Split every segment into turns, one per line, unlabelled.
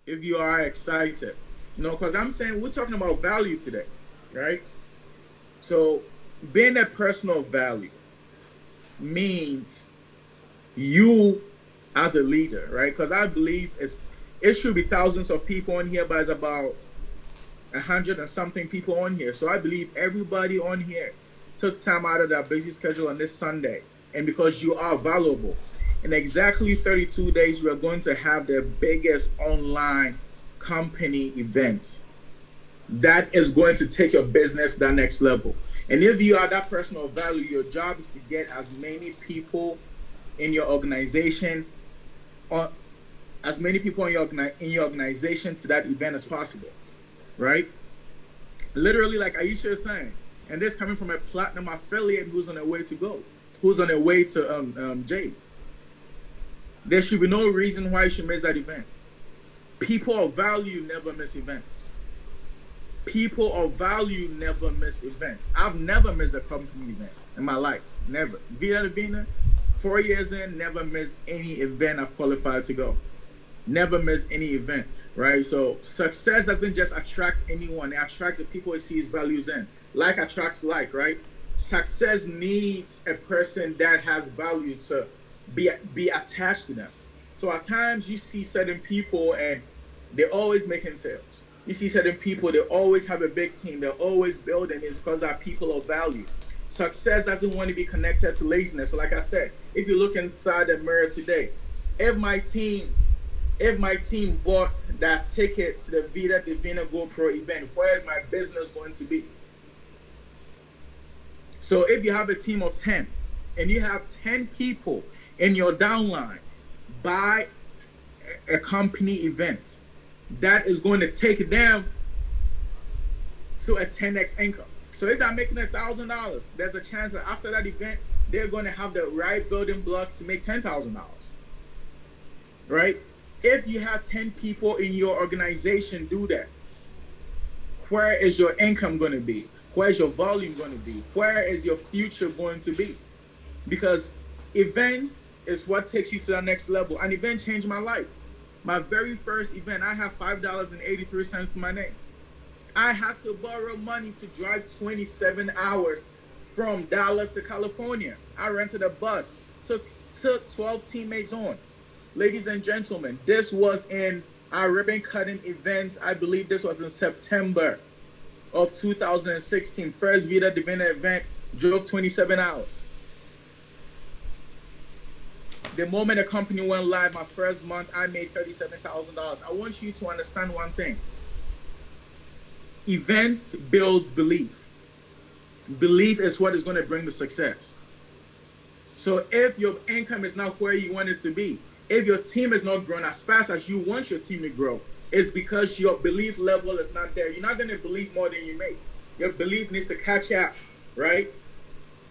if you are excited. Because I'm saying we're talking about value today, right? So being a personal value means you as a leader, right? Because I believe it should be thousands of people on here, but it's about 100 and something people on here. So I believe everybody on here took time out of their busy schedule on this Sunday. And because you are valuable, in exactly 32 days, we are going to have the biggest online company event that is going to take your business to that next level. And if you are that person of value, your job is to get as many people in your organization, or as many people in your organization to that event as possible, right? Literally, like Aisha is saying, and this coming from a platinum affiliate who's on their way to go, who's on their way to Jade. There should be no reason why you should miss that event. People of value never miss events. People of value never miss events. I've never missed a company event in my life. Never. Via Divina, 4 years in, never missed any event I've qualified to go. Never missed any event, right? So success doesn't just attract anyone. It attracts the people it sees values in. Like attracts like, right? Success needs a person that has value to be attached to them. So at times you see certain people and they're always making sales. You see certain people, they always have a big team. They're always building. It's because they're people of value. Success doesn't want to be connected to laziness. So like I said, if you look inside the mirror today, if my team bought that ticket to the Vida Divina GoPro event, where is my business going to be? So if you have a team of 10 and you have 10 people in your downline buy a company event, that is going to take them to a 10x income. So if they're making $1,000, there's a chance that after that event, they're going to have the right building blocks to make $10,000, right? If you have 10 people in your organization do that, where is your income going to be? Where is your volume going to be? Where is your future going to be? Because events is what takes you to the next level. An event changed my life. My very first event, I have $5.83 to my name. I had to borrow money to drive 27 hours from Dallas to California. I rented a bus, took 12 teammates on. Ladies and gentlemen, this was in our ribbon cutting event. I believe this was in September of 2016. First Vida Divina event, drove 27 hours. The moment the company went live, my first month, I made $37,000. I want you to understand one thing. Events builds belief. Belief is what is going to bring the success. So if your income is not where you want it to be, if your team is not growing as fast as you want your team to grow, it's because your belief level is not there. You're not going to believe more than you make. Your belief needs to catch up, right,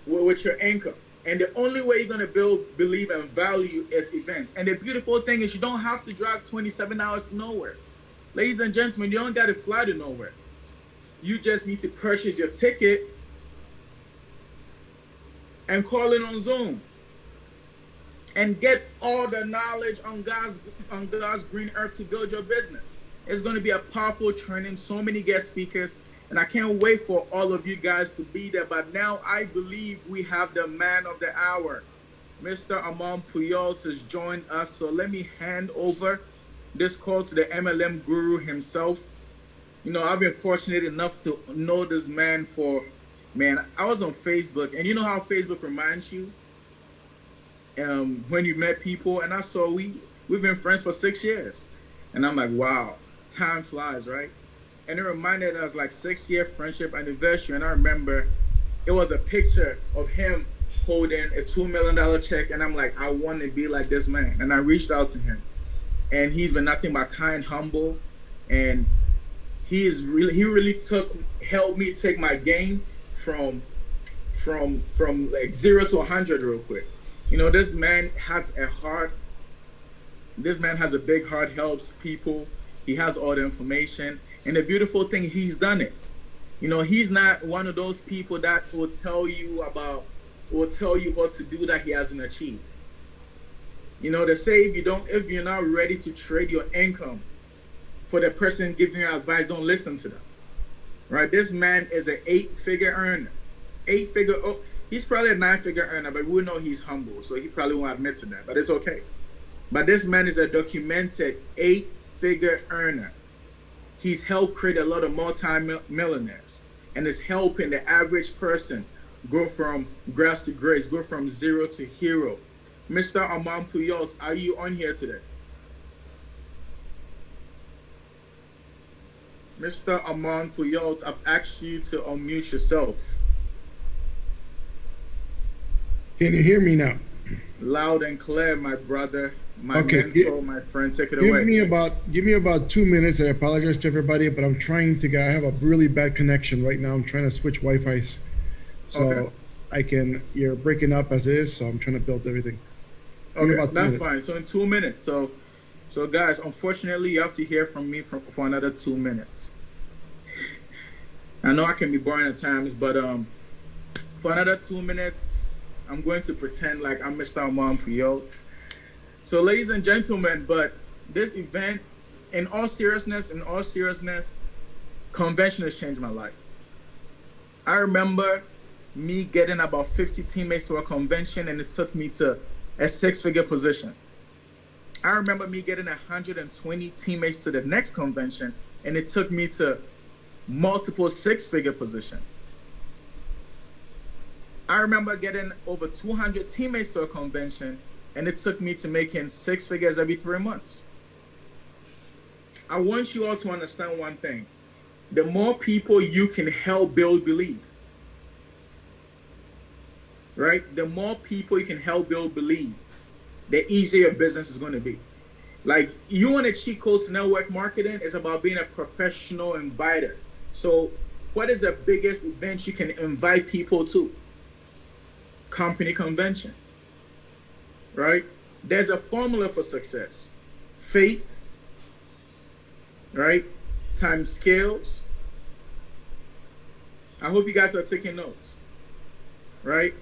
with your income. And the only way you're going to build belief and value is events. And the beautiful thing is you don't have to drive 27 hours to nowhere. Ladies and gentlemen, you don't got to fly to nowhere. You just need to purchase your ticket and call in on Zoom and get all the knowledge on God's green earth to build your business. It's going to be a powerful training, so many guest speakers, and I can't wait for all of you guys to be there. But now I believe we have the man of the hour. Mr. Armand Puyolt has joined us. So let me hand over this call to the MLM guru himself. You know, I've been fortunate enough to know this man I was on Facebook, and you know how Facebook reminds you when you met people, and I saw we've been friends for 6 years. And I'm like, wow, time flies, right? And it reminded us like 6-year friendship anniversary. And I remember it was a picture of him holding a $2 million check. And I'm like, I want to be like this man. And I reached out to him. And he's been nothing but kind, humble. And he really helped me take my game from like 0 to 100 real quick. You know, this man has a heart. This man has a big heart, helps people. He has all the information. And the beautiful thing, he's done it. You know, he's not one of those people that will tell you what to do that he hasn't achieved. You know, they say if you're not ready to trade your income for the person giving you advice, don't listen to them. Right? This man is an 8-figure earner. 8-figure, oh, he's probably a 9-figure earner, but we know he's humble, so he probably won't admit to that, but it's okay. But this man is a documented 8-figure earner. He's helped create a lot of multi-millionaires and is helping the average person go from grass to grace, go from zero to hero. Mr. Armand Puyolt, are you on here today? Mr. Armand Puyolt, I've asked you to unmute yourself.
Can you hear me now?
Loud and clear, my brother, my mentor, my friend. Take it away.
Give me about 2 minutes. I apologize to everybody, but I'm trying to I have a really bad connection right now. I'm trying to switch Wi-Fi's. So okay. You're breaking up as is, so I'm trying to build everything.
Okay, that's fine. So in 2 minutes. So guys, unfortunately, you have to hear from me for another 2 minutes. I know I can be boring at times, but for another 2 minutes, I'm going to pretend like I'm Mr. Armand Puyolt. So ladies and gentlemen, but this event, in all seriousness, convention has changed my life. I remember me getting about 50 teammates to a convention, and it took me to a 6-figure position. I remember me getting 120 teammates to the next convention, and it took me to multiple 6-figure position. I remember getting over 200 teammates to a convention, and it took me to making 6 figures every 3 months. I want you all to understand one thing. The more people you can help build belief, right? The more people you can help build belief, the easier your business is going to be. Like, you want to cheat code to network marketing, it's about being a professional inviter. So what is the biggest event you can invite people to? Company convention, right? There's a formula for success. Faith, right? Times skills. I hope you guys are taking notes, right?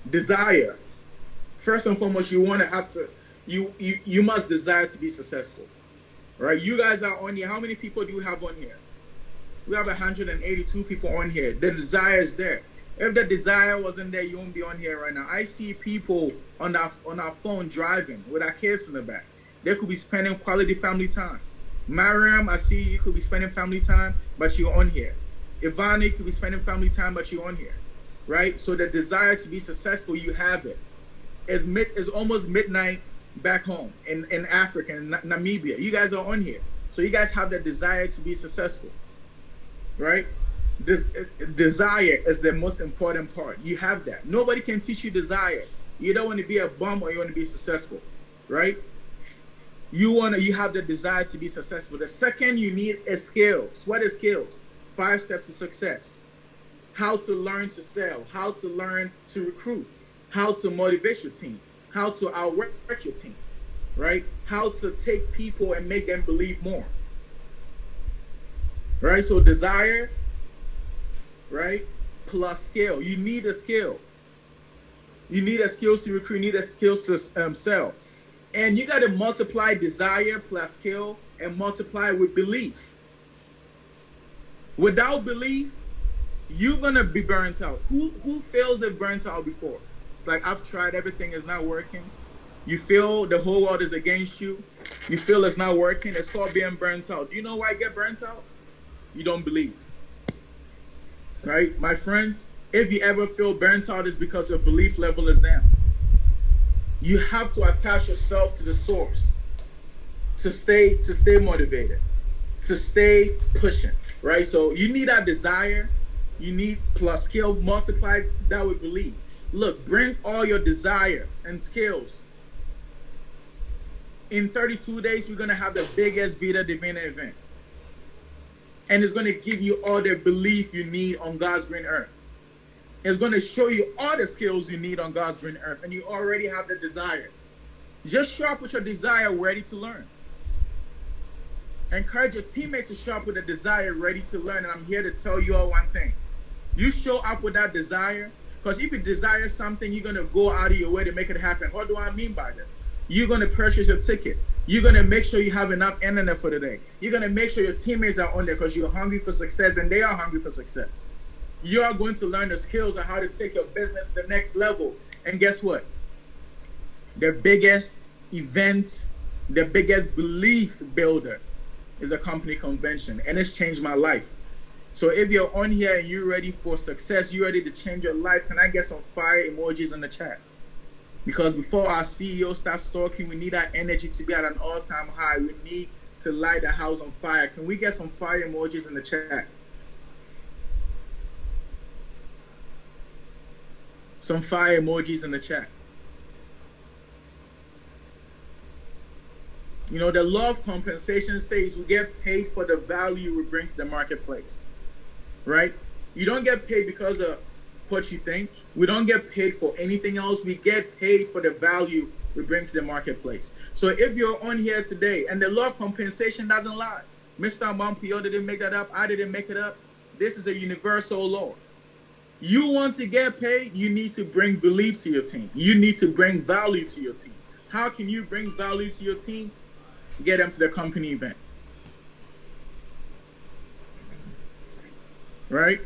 Desire. First and foremost, you must desire to be successful, right? You guys are on here. How many people do you have on here? We have 182 people on here. The desire is there. If the desire wasn't there, you won't be on here right now. I see people on our phone driving with our kids in the back. They could be spending quality family time. Mariam, I see you could be spending family time, but you're on here. Ivani could be spending family time, but you're on here, right? So the desire to be successful, you have it. It's almost midnight back home in Africa, in Namibia. You guys are on here. So you guys have the desire to be successful, right? This desire is the most important part. You have that. Nobody can teach you desire. You don't want to be a bum or you want to be successful, right? You have the desire to be successful. The second you need is skills. What is skills? 5 steps to success. How to learn to sell, how to learn to recruit, how to motivate your team, how to outwork your team, right? How to take people and make them believe more, right? So desire, right, plus skill. You need a skill. You need a skills to recruit. You need a skills to sell. And you got to multiply desire plus skill and multiply with belief. Without belief, you're going to be burnt out. Who feels they've burnt out before? It's like, I've tried, everything is not working. You feel the whole world is against you. You feel it's not working. It's called being burnt out. Do you know why I get burnt out? You don't believe. Right? My friends, if you ever feel burnt out, it's because your belief level is down. You have to attach yourself to the source to stay motivated, to stay pushing, right? So you need that desire. You need plus skill, multiply that with belief. Look, bring all your desire and skills. In 32 days, we're going to have the biggest Divinity event. And it's going to give you all the belief you need on God's green earth. It's going to show you all the skills you need on God's green earth. And you already have the desire. Just show up with your desire ready to learn. Encourage your teammates to show up with a desire ready to learn. And I'm here to tell you all one thing. You show up with that desire, because if you desire something, you're going to go out of your way to make it happen. What do I mean by this? You're going to purchase your ticket. You're going to make sure you have enough internet for the day. You're going to make sure your teammates are on there because you're hungry for success and they are hungry for success. You are going to learn the skills on how to take your business to the next level. And guess what? The biggest event, the biggest belief builder is a company convention. And it's changed my life. So if you're on here and you're ready for success, you're ready to change your life, can I get some fire emojis in the chat? Because before our CEO starts talking, we need our energy to be at an all-time high. We need to light the house on fire. Can we get some fire emojis in the chat? Some fire emojis in the chat. You know, the law of compensation says we get paid for the value we bring to the marketplace, right? You don't get paid because of what you think. We don't get paid for anything else. We get paid for the value we bring to the marketplace. So if you're on here today, and the law of compensation doesn't lie, Mr. Armand Puyolt didn't make that up. I didn't make it up. This is a universal law. You want to get paid, you need to bring belief to your team. You need to bring value to your team. How can you bring value to your team? Get them to the company event. Right?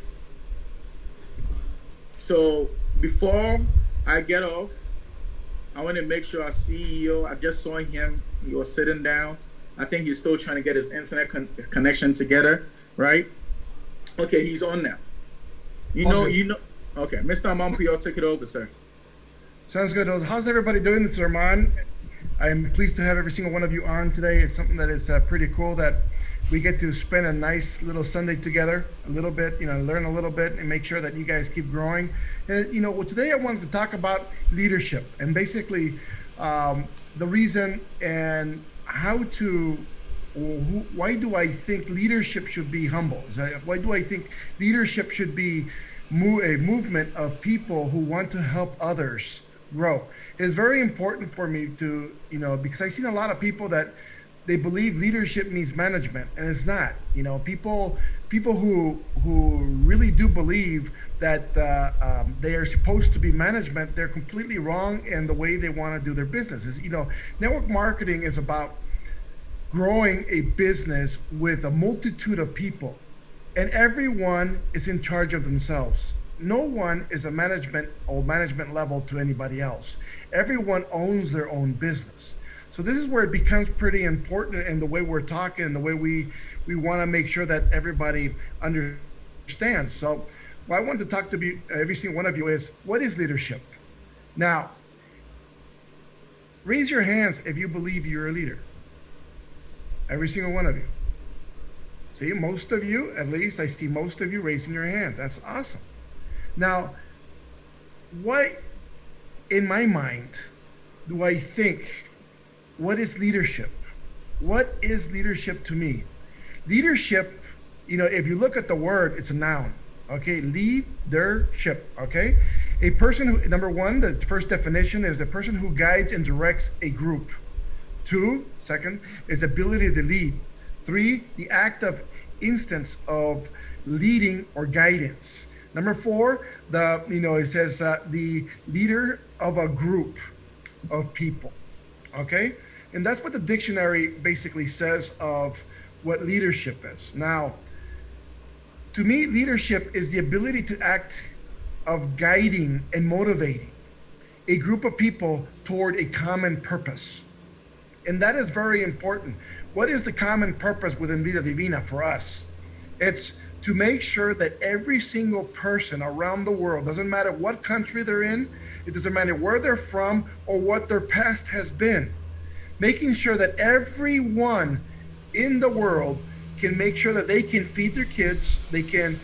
So before I get off, I want to make sure our CEO, I just saw him, he was sitting down. I think he's still trying to get his internet connection together, right? Okay, he's on now. You know. Okay, Mr. Armand Puyolt, take it over, sir.
Sounds good. How's everybody doing? This is Armand. I'm pleased to have every single one of you on today. It's something that is pretty cool that we get to spend a nice little Sunday together, a little bit, learn a little bit and make sure that you guys keep growing. And, today I wanted to talk about leadership and basically the reason and how to, why do I think leadership should be humble? Why do I think leadership should be a movement of people who want to help others grow? It's very important for me to, because I've seen a lot of people that they believe leadership means management, and it's not. People who really do believe that they are supposed to be management, they're completely wrong in the way they want to do their business. Network marketing is about growing a business with a multitude of people, and everyone is in charge of themselves. No one is a management level to anybody else. Everyone owns their own business. So this is where it becomes pretty important in the way we're talking, the way we want to make sure that everybody understands. So what I want to talk to every single one of you is, what is leadership? Now, raise your hands if you believe you're a leader. Every single one of you. See, most of you, at least I see most of you raising your hands. That's awesome. Now, what in my mind do I think, what is leadership? What is leadership to me? Leadership, if you look at the word, it's a noun. Okay, leadership. Okay, a person who, number one, the first definition is a person who guides and directs a group. Second, is ability to lead. 3, the act of instance of leading or guidance. Number 4, it says the leader of a group of people. Okay, and that's what the dictionary basically says of what leadership is. Now, to me, leadership is the ability to act of guiding and motivating a group of people toward a common purpose. And that is very important. What is the common purpose within Vida Divina for us? It's to make sure that every single person around the world, doesn't matter what country they're in, it doesn't matter where they're from or what their past has been, making sure that everyone in the world can make sure that they can feed their kids, they can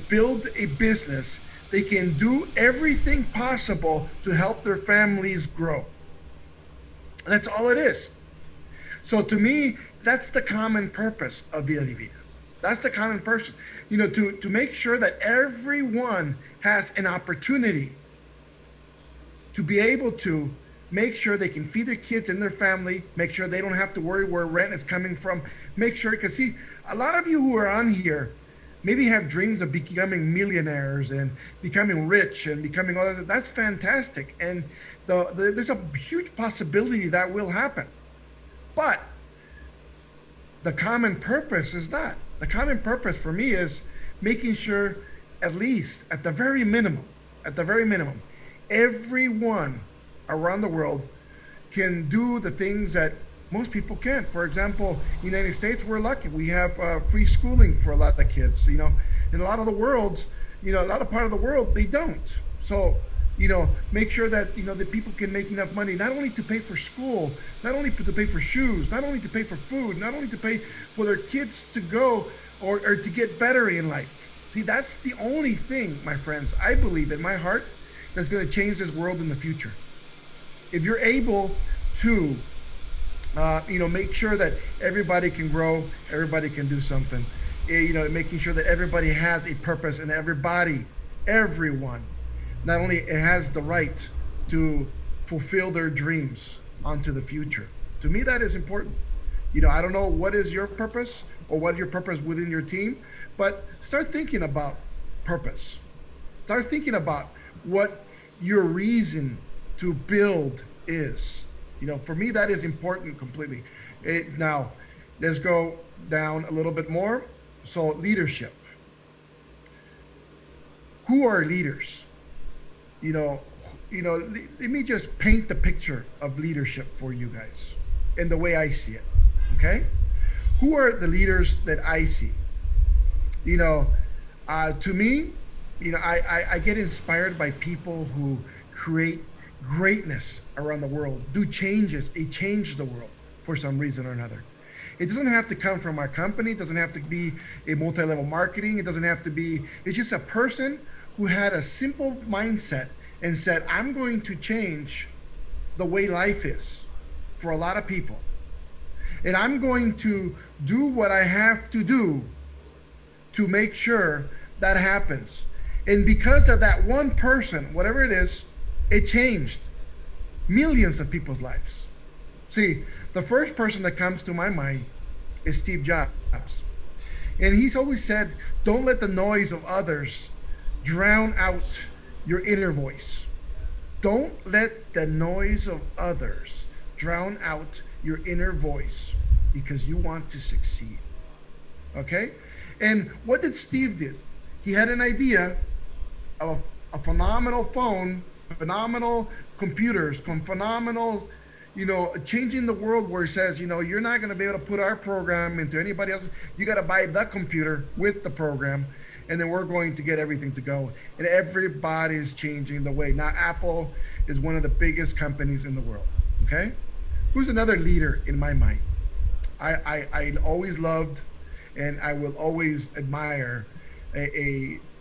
build a business, they can do everything possible to help their families grow. That's all it is. So to me, that's the common purpose of Vida Divina. That's the common purpose, to make sure that everyone has an opportunity to be able to make sure they can feed their kids and their family, make sure they don't have to worry where rent is coming from, make sure, because see, a lot of you who are on here maybe have dreams of becoming millionaires and becoming rich and becoming all that. That's fantastic. And there's a huge possibility that will happen. But the common purpose is not. The common purpose for me is making sure, at least at the very minimum, everyone around the world can do the things that most people can't. For example, United States, we're lucky. We have free schooling for a lot of kids. In a lot of the world, a lot of part of the world, they don't. So, make sure that, the people can make enough money, not only to pay for school, not only to pay for shoes, not only to pay for food, not only to pay for their kids to go or to get better in life. See, that's the only thing, my friends, I believe in my heart, that's going to change this world in the future. If you're able to, make sure that everybody can grow, everybody can do something, making sure that everybody has a purpose, and everyone, not only it has the right to fulfill their dreams onto the future. To me, that is important. I don't know what is your purpose or what your purpose within your team, but start thinking about purpose. Start thinking about what your reason to build is. For me, that is important completely. Now, let's go down a little bit more. So, leadership. Who are leaders? Let me just paint the picture of leadership for you guys and the way I see it. Okay? Who are the leaders that I see? To me, I get inspired by people who create greatness around the world, do changes, they change the world for some reason or another. It doesn't have to come from our company, it doesn't have to be a multi-level marketing, it doesn't have to be, it's just a person who had a simple mindset and said, I'm going to change the way life is for a lot of people. And I'm going to do what I have to do to make sure that happens. And because of that one person, whatever it is, it changed millions of people's lives. See, the first person that comes to my mind is Steve Jobs. And he's always said, don't let the noise of others drown out your inner voice. Don't let the noise of others drown out your inner voice because you want to succeed. Okay? And what did Steve do? He had an idea of a phenomenal phone, phenomenal computers, phenomenal, changing the world, where he says, you're not going to be able to put our program into anybody else. You got to buy the computer with the program, and then we're going to get everything to go. And everybody's changing the way. Now, Apple is one of the biggest companies in the world. Okay? Who's another leader in my mind? I always loved, and I will always admire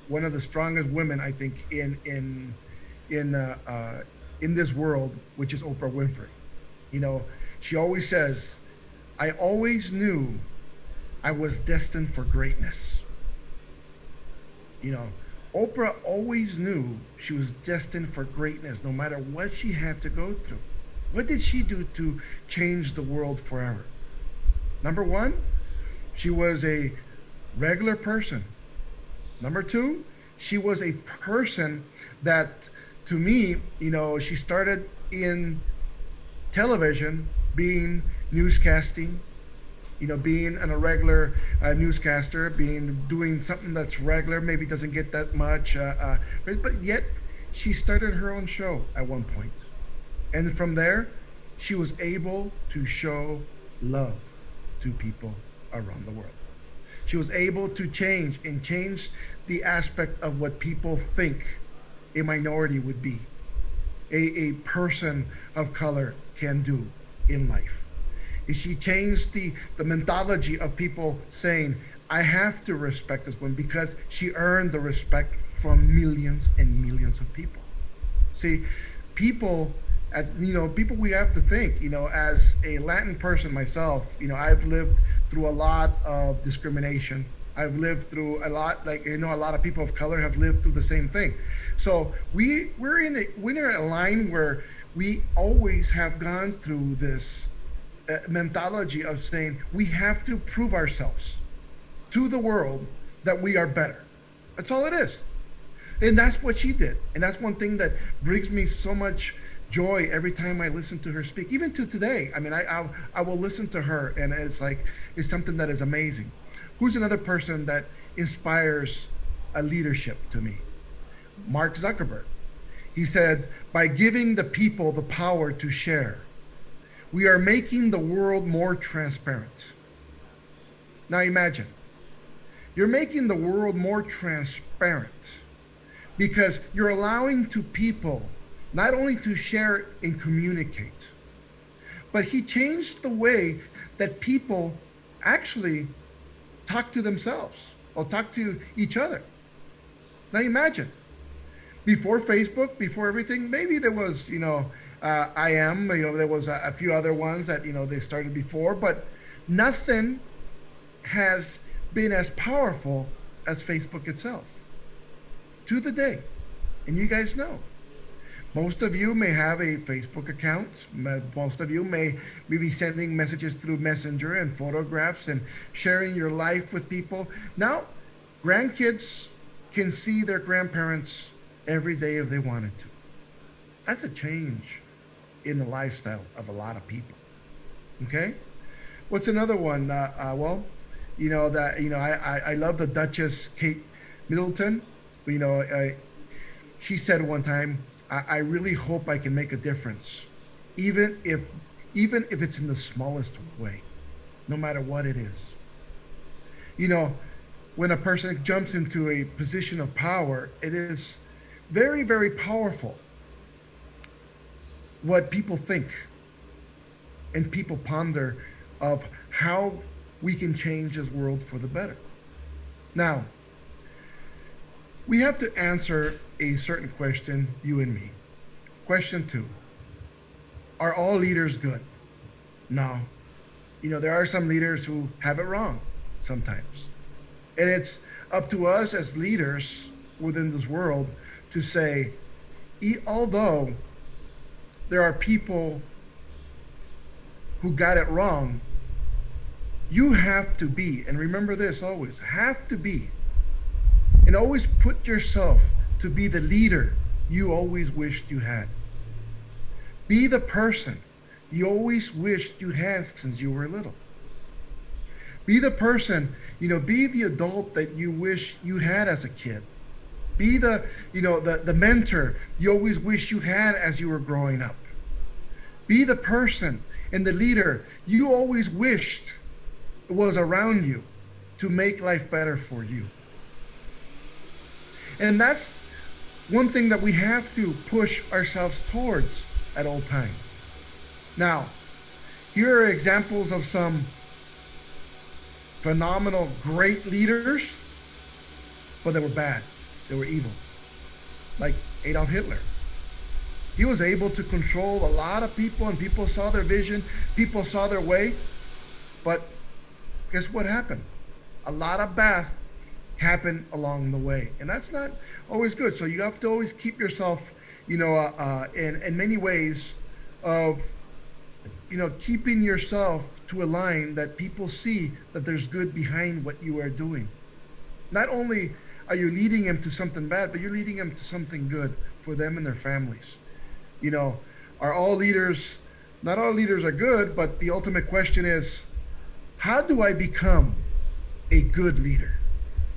one of the strongest women, I think, in this world, which is Oprah Winfrey. She always says, I always knew I was destined for greatness. Oprah always knew she was destined for greatness, no matter what she had to go through. What did she do to change the world forever? Number one, she was a regular person. Number two, she was a person that, to me, she started in television, being newscasting, being a regular newscaster, doing something that's regular, maybe doesn't get that much, but yet she started her own show at one point. And from there, she was able to show love to people around the world. She was able to change the aspect of what people think a minority would be, a person of color can do in life. She changed the mentality of people saying, I have to respect this woman, because she earned the respect from millions and millions of people. See, people we have to think, as a Latin person myself, I've lived through a lot of discrimination. I've lived through a lot, a lot of people of color have lived through the same thing. So we're in a line where we always have gone through this mentality of saying we have to prove ourselves to the world that we are better. That's all it is. And that's what she did. And that's one thing that brings me so much joy every time I listen to her speak. Even to today, I mean, I will listen to her, and it's something that is amazing. Who's another person that inspires a leadership to me? Mark Zuckerberg. He said, by giving the people the power to share, we are making the world more transparent. Now imagine, you're making the world more transparent because you're allowing to people not only to share and communicate, but he changed the way that people actually talk to themselves or talk to each other. Now imagine, before Facebook, before everything, maybe there was, there was a few other ones that, they started before, but nothing has been as powerful as Facebook itself to the day. And you guys know, most of you may have a Facebook account. Most of you may be sending messages through Messenger and photographs and sharing your life with people. Now, grandkids can see their grandparents every day if they wanted to. That's a change in the lifestyle of a lot of people. Okay? What's another one? I love the Duchess Kate Middleton. She said one time, I really hope I can make a difference, even if it's in the smallest way, no matter what it is. When a person jumps into a position of power, it is very, very powerful what people think and people ponder of how we can change this world for the better. Now, we have to answer a certain question, you and me. Question 2. Are all leaders good? No. There are some leaders who have it wrong sometimes. And it's up to us as leaders within this world to say, although there are people who got it wrong, you have to be, and remember this always, have to be, and always put yourself to be the leader you always wished you had. Be the person you always wished you had since you were little. Be the person, be the adult that you wish you had as a kid. Be the mentor you always wish you had as you were growing up. Be the person and the leader you always wished was around you to make life better for you. And that's one thing that we have to push ourselves towards at all times. Now, here are examples of some phenomenal, great leaders, but they were bad. They were evil. Like Adolf Hitler. He was able to control a lot of people, and people saw their vision, people saw their way. But guess what happened? A lot of bad happened along the way, and that's not always good. So you have to always keep yourself, in many ways of, keeping yourself to a line that people see that there's good behind what you are doing. Not only are you leading them to something bad, but you're leading them to something good for them and their families. Are all leaders, not all leaders are good, but the ultimate question is, how do I become a good leader?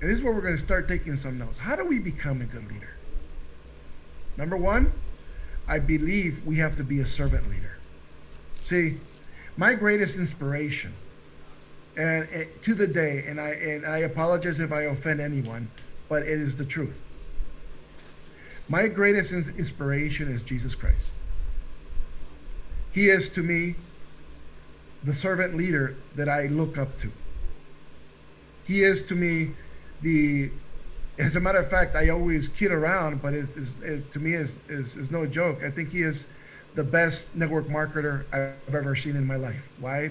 And this is where we're going to start taking some notes. How do we become a good leader? Number 1, I believe we have to be a servant leader. See, my greatest inspiration, and to the day, and I apologize if I offend anyone, but it is the truth. My greatest inspiration is Jesus Christ. He is, to me, the servant leader that I look up to. He is, to me, as a matter of fact, I always kid around, but to me is no joke. I think he is the best network marketer I've ever seen in my life. Why?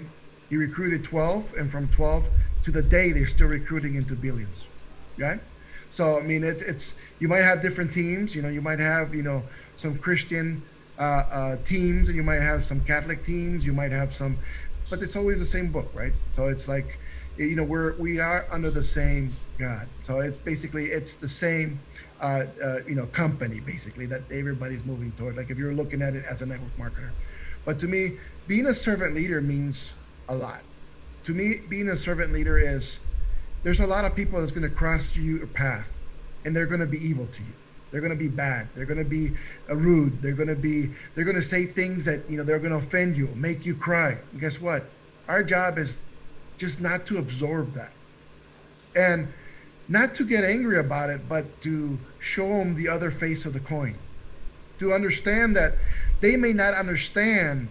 He recruited 12, and from 12 to the day, they're still recruiting into billions. Okay? So, I mean, it's you might have different teams. You might have, some Christian teams, and you might have some Catholic teams. You might have some, but it's always the same book, right? So it's like, we are under the same God. So it's basically, it's the same company basically that everybody's moving toward. Like if you're looking at it as a network marketer, but to me, being a servant leader means a lot. To me, being a servant leader is there's a lot of people that's going to cross your path, and they're going to be evil to you. They're going to be bad. They're going to be rude. They're going to say things that they're going to offend you, make you cry. And guess what? Our job is just not to absorb that, and not to get angry about it, but to show them the other face of the coin. To understand that they may not understand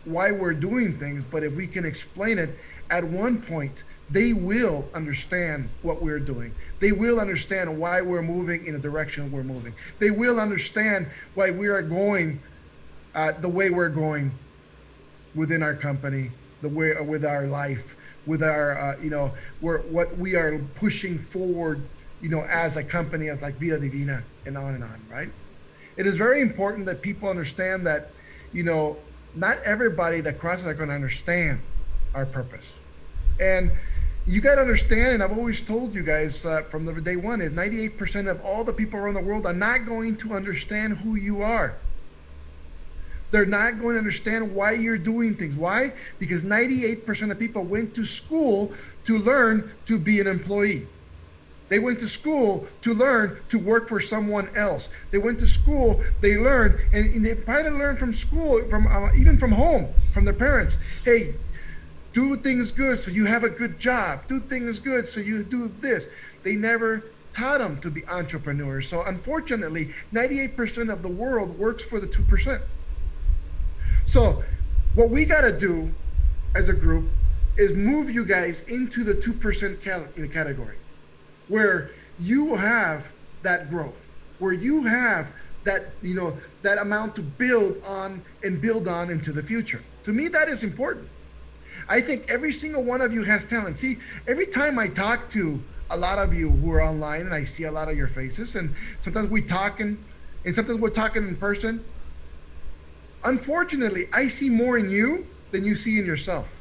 why we're doing things, but if we can explain it, at one point they will understand what we're doing. They will understand why we're moving in the direction we're moving. They will understand why we are going the way we're going within our company, the way with our life, with our what we are pushing forward, as a company, as like Vida Divina, and on, right? It is very important that people understand that, not everybody that crosses are going to understand our purpose. And you got to understand, and I've always told you guys from the day one, is 98% of all the people around the world are not going to understand who you are. They're not going to understand why you're doing things. Why? Because 98% of people went to school to learn to be an employee. They went to school to learn to work for someone else. They went to school, they learned, and they probably learned from school, from even from home, from their parents. Hey, do things good so you have a good job. Do things good so you do this. They never taught them to be entrepreneurs. So unfortunately, 98% of the world works for the 2%. So what we got to do as a group is move you guys into the 2% category, where you have that growth, where you have that, that amount to build on into the future. To me, that is important. I think every single one of you has talent. See, every time I talk to a lot of you who are online, and I see a lot of your faces, and sometimes we talking, and sometimes we're talking in person. Unfortunately, I see more in you than you see in yourself.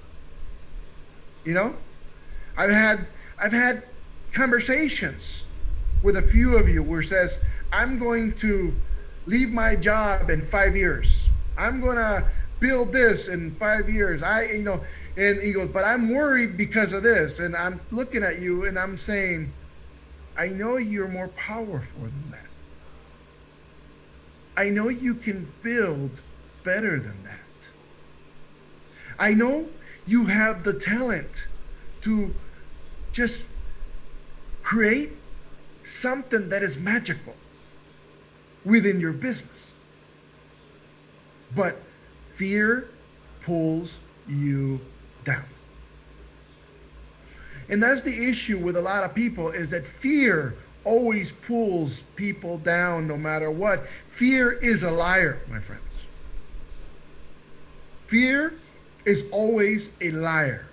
I've had conversations with a few of you where it says, I'm going to leave my job in 5 years. I'm going to build this in 5 years. And he goes, but I'm worried because of this. And I'm looking at you and I'm saying, I know you're more powerful than that. I know you can build better than that. I know you have the talent to just create something that is magical within your business. But fear pulls you down. And that's the issue with a lot of people, is that fear always pulls people down no matter what. Fear is a liar, my friends. Fear is always a liar.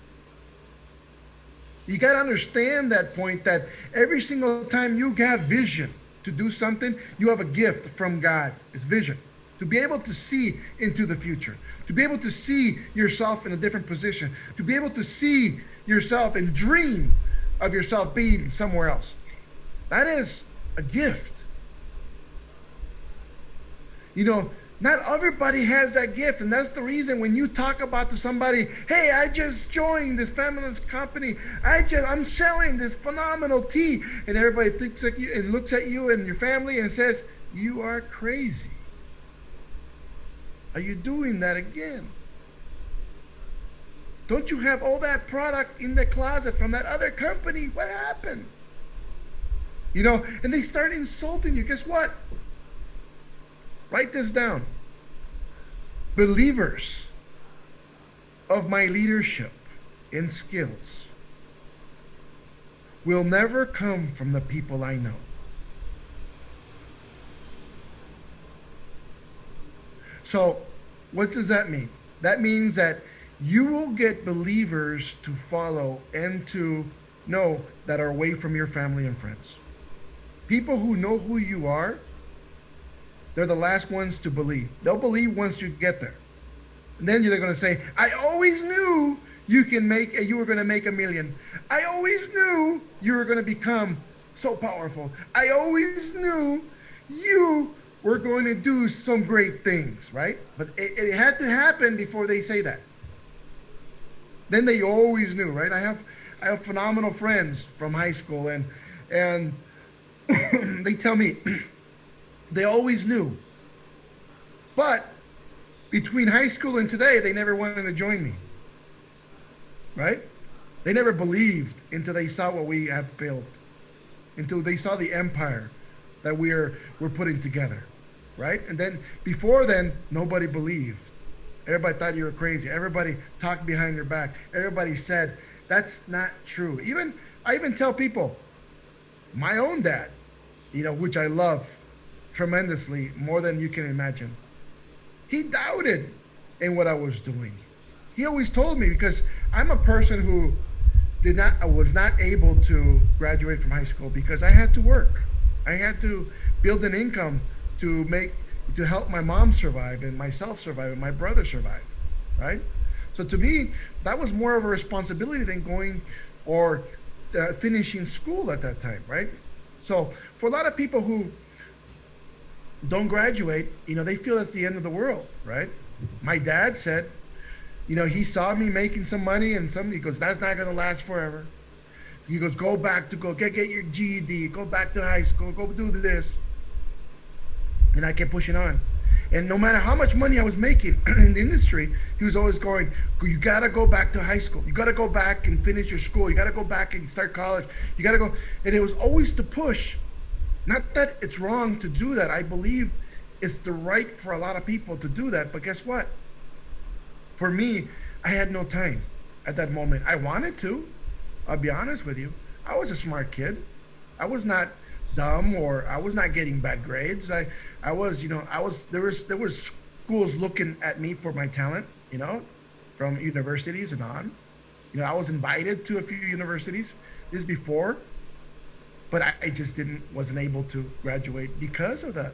You got to understand that point, that every single time you have vision to do something, you have a gift from God. It's vision. To be able to see into the future, to be able to see yourself in a different position, to be able to see yourself and dream of yourself being somewhere else. That is a gift. Not everybody has that gift, and that's the reason when you talk about to somebody, hey, I just joined this fabulous company, I'm selling this phenomenal tea, and everybody thinks at you and looks at you and your family and says, you are crazy. Are you doing that again? Don't you have all that product in the closet from that other company? What happened? And they start insulting you. Guess what? Write this down. Believers of my leadership and skills will never come from the people I know. So, what does that mean? That means that you will get believers to follow and to know that are away from your family and friends. People who know who you are, they're the last ones to believe. They'll believe once you get there. And then they're going to say, I always knew you were going to make $1 million. I always knew you were going to become so powerful. I always knew you were going to do some great things, right? But it had to happen before they say that. Then they always knew, right? I have phenomenal friends from high school, and they tell me they always knew. But between high school and today, they never wanted to join me, right? They never believed until they saw what we have built, until they saw the empire that we're putting together, right? And then before then, nobody believed. Everybody thought you were crazy. Everybody talked behind your back. Everybody said that's not true. I even tell people, my own dad, which I love tremendously, more than you can imagine. He doubted in what I was doing. He always told me, because I'm a person who I was not able to graduate from high school because I had to work. I had to build an income to help my mom survive and myself survive and my brother survive, right? So to me, that was more of a responsibility than going or finishing school at that time, right? So for a lot of people who don't graduate, they feel that's the end of the world, right? My dad said, he saw me making some money, and he goes, that's not going to last forever. He goes, go get your GED, go back to high school, go do this. And I kept pushing on. And no matter how much money I was making in the industry, he was always going, you got to go back to high school. You got to go back and finish your school. You got to go back and start college. You got to go. And it was always to push. Not that it's wrong to do that. I believe it's the right for a lot of people to do that. But guess what? For me, I had no time at that moment. I wanted to. I'll be honest with you. I was a smart kid. I was not dumb, or I was not getting bad grades. I was there was schools looking at me for my talent, from universities and on. I was invited to a few universities this before, but I just wasn't able to graduate because of that.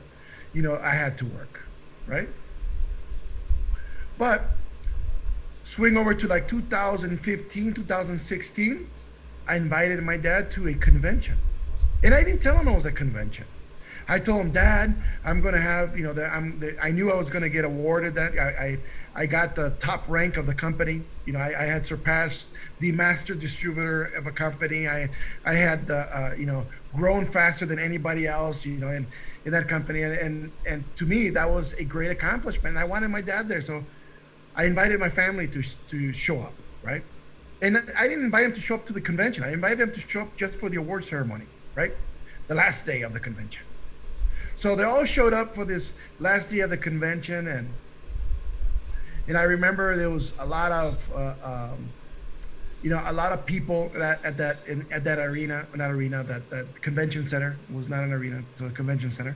I had to work, right? But swing over to like 2015, 2016, I invited my dad to a convention. And I didn't tell him it was a convention. I told him, Dad, I'm going to have, I knew I was going to get awarded that. I got the top rank of the company. I had surpassed the master distributor of a company. I had, grown faster than anybody else, in that company. And to me, that was a great accomplishment. I wanted my dad there. So I invited my family to show up, right? And I didn't invite him to show up to the convention. I invited him to show up just for the award ceremony, right? The last day of the convention. So they all showed up for this last day of the convention, and I remember there was a lot of people at that arena, not arena, that convention center. It was not an arena, it's a convention center,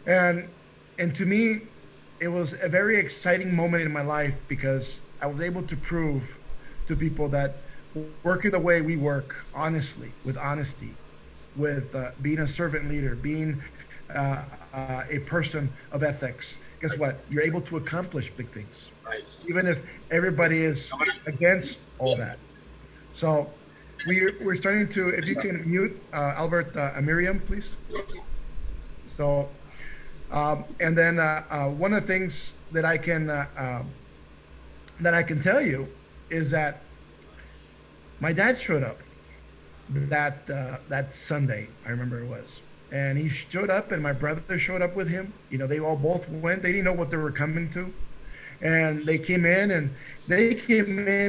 and to me, it was a very exciting moment in my life because I was able to prove to people that working the way we work, honestly, with honesty, with being a servant leader, being a person of ethics, guess what? You're able to accomplish big things, even if everybody is against all that. So we're starting to, if you can mute Albert Miriam, please. So, and then one of the things that I can tell you is that my dad showed up that Sunday. I remember it was, and he showed up, and my brother showed up with him. They all both went. They didn't know what they were coming to, and they came in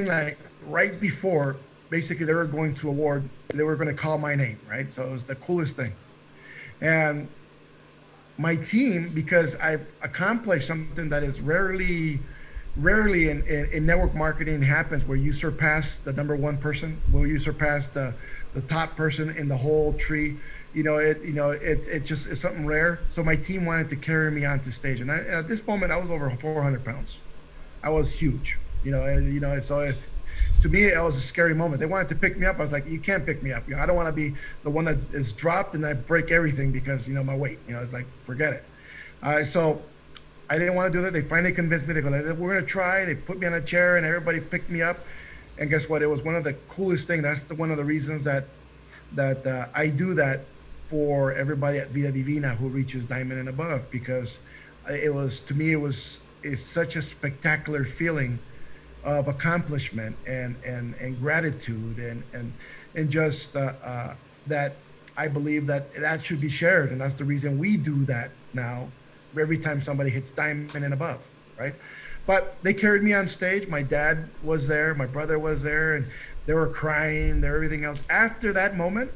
like right before. Basically, they were going to award. They were going to call my name, right? So it was the coolest thing, and my team, because I've accomplished something that is rarely in network marketing happens, where you surpass the number one person, where you surpass the top person in the whole tree. It just is something rare. So my team wanted to carry me onto stage, and at this moment I was over 400 pounds. I was huge. So to me it was a scary moment. They wanted to pick me up. I was like, you can't pick me up. I don't want to be the one that is dropped and I break everything because my weight. It's like, forget it. So I didn't want to do that. They finally convinced me. They go, we're going to try. They put me on a chair and everybody picked me up. And guess what? It was one of the coolest things. That's one of the reasons that I do that for everybody at Vida Divina who reaches diamond and above, because it was, to me, it's such a spectacular feeling of accomplishment and gratitude and just that I believe that should be shared, and that's the reason we do that now every time somebody hits diamond and above, right? But they carried me on stage. My dad was there, my brother was there, and they were crying, they were everything else. After that moment,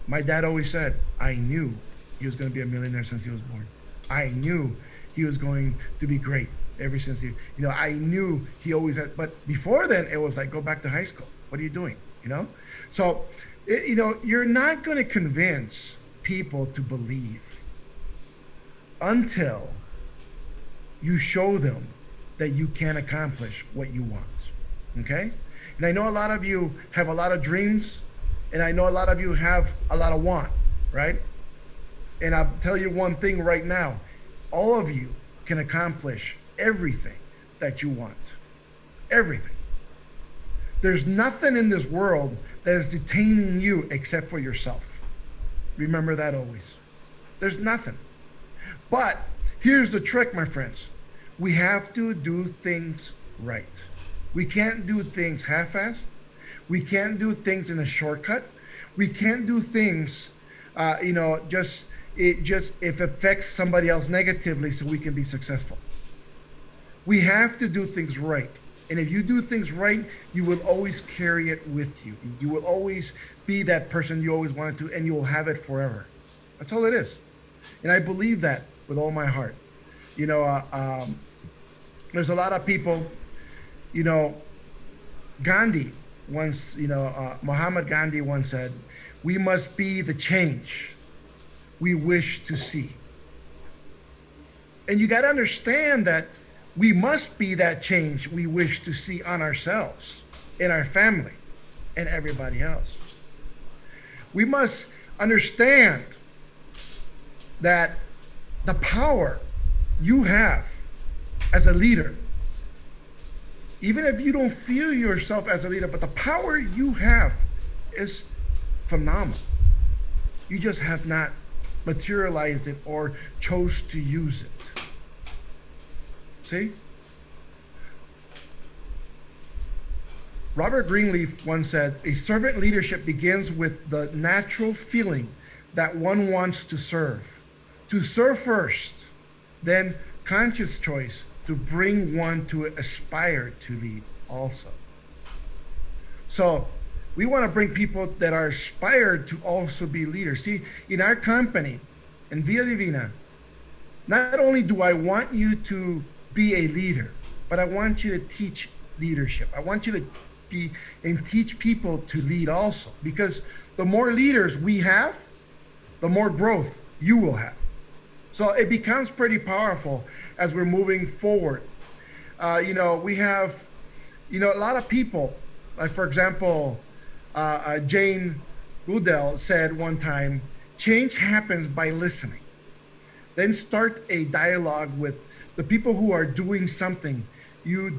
my dad always said, I knew he was going to be a millionaire since he was born. I knew he was going to be great ever since I knew he always had, but before then it was like, go back to high school. What are you doing? So, you're not going to convince people to believe until you show them that you can accomplish what you want. Okay? And I know a lot of you have a lot of dreams, and I know a lot of you have a lot of want, right? And I'll tell you one thing right now. All of you can accomplish everything that you want. Everything. There's nothing in this world that is detaining you except for yourself. Remember that always. There's nothing. But here's the trick, my friends. We have to do things right. We can't do things half-assed. We can't do things in a shortcut. We can't do things, just if it affects somebody else negatively so we can be successful. We have to do things right. And if you do things right, you will always carry it with you. You will always be that person you always wanted to, and you will have it forever. That's all it is. And I believe that with all my heart. There's a lot of people, Gandhi once, Muhammad Gandhi once said, we must be the change we wish to see. And you got to understand that we must be that change we wish to see on ourselves, in our family, and everybody else. We must understand that the power you have as a leader, even if you don't feel yourself as a leader, but the power you have is phenomenal. You just have not materialized it or chose to use it. See? Robert Greenleaf once said, a servant leadership begins with the natural feeling that one wants to serve. To serve first, then conscious choice to bring one to aspire to lead also. So we want to bring people that are aspired to also be leaders. See, in our company, in Via Divina, not only do I want you to be a leader, but I want you to teach leadership. I want you to be and teach people to lead also, because the more leaders we have, the more growth you will have. So it becomes pretty powerful as we're moving forward. We have, a lot of people, like for example, Jane Goodell said one time, change happens by listening. Then start a dialogue with the people who are doing something you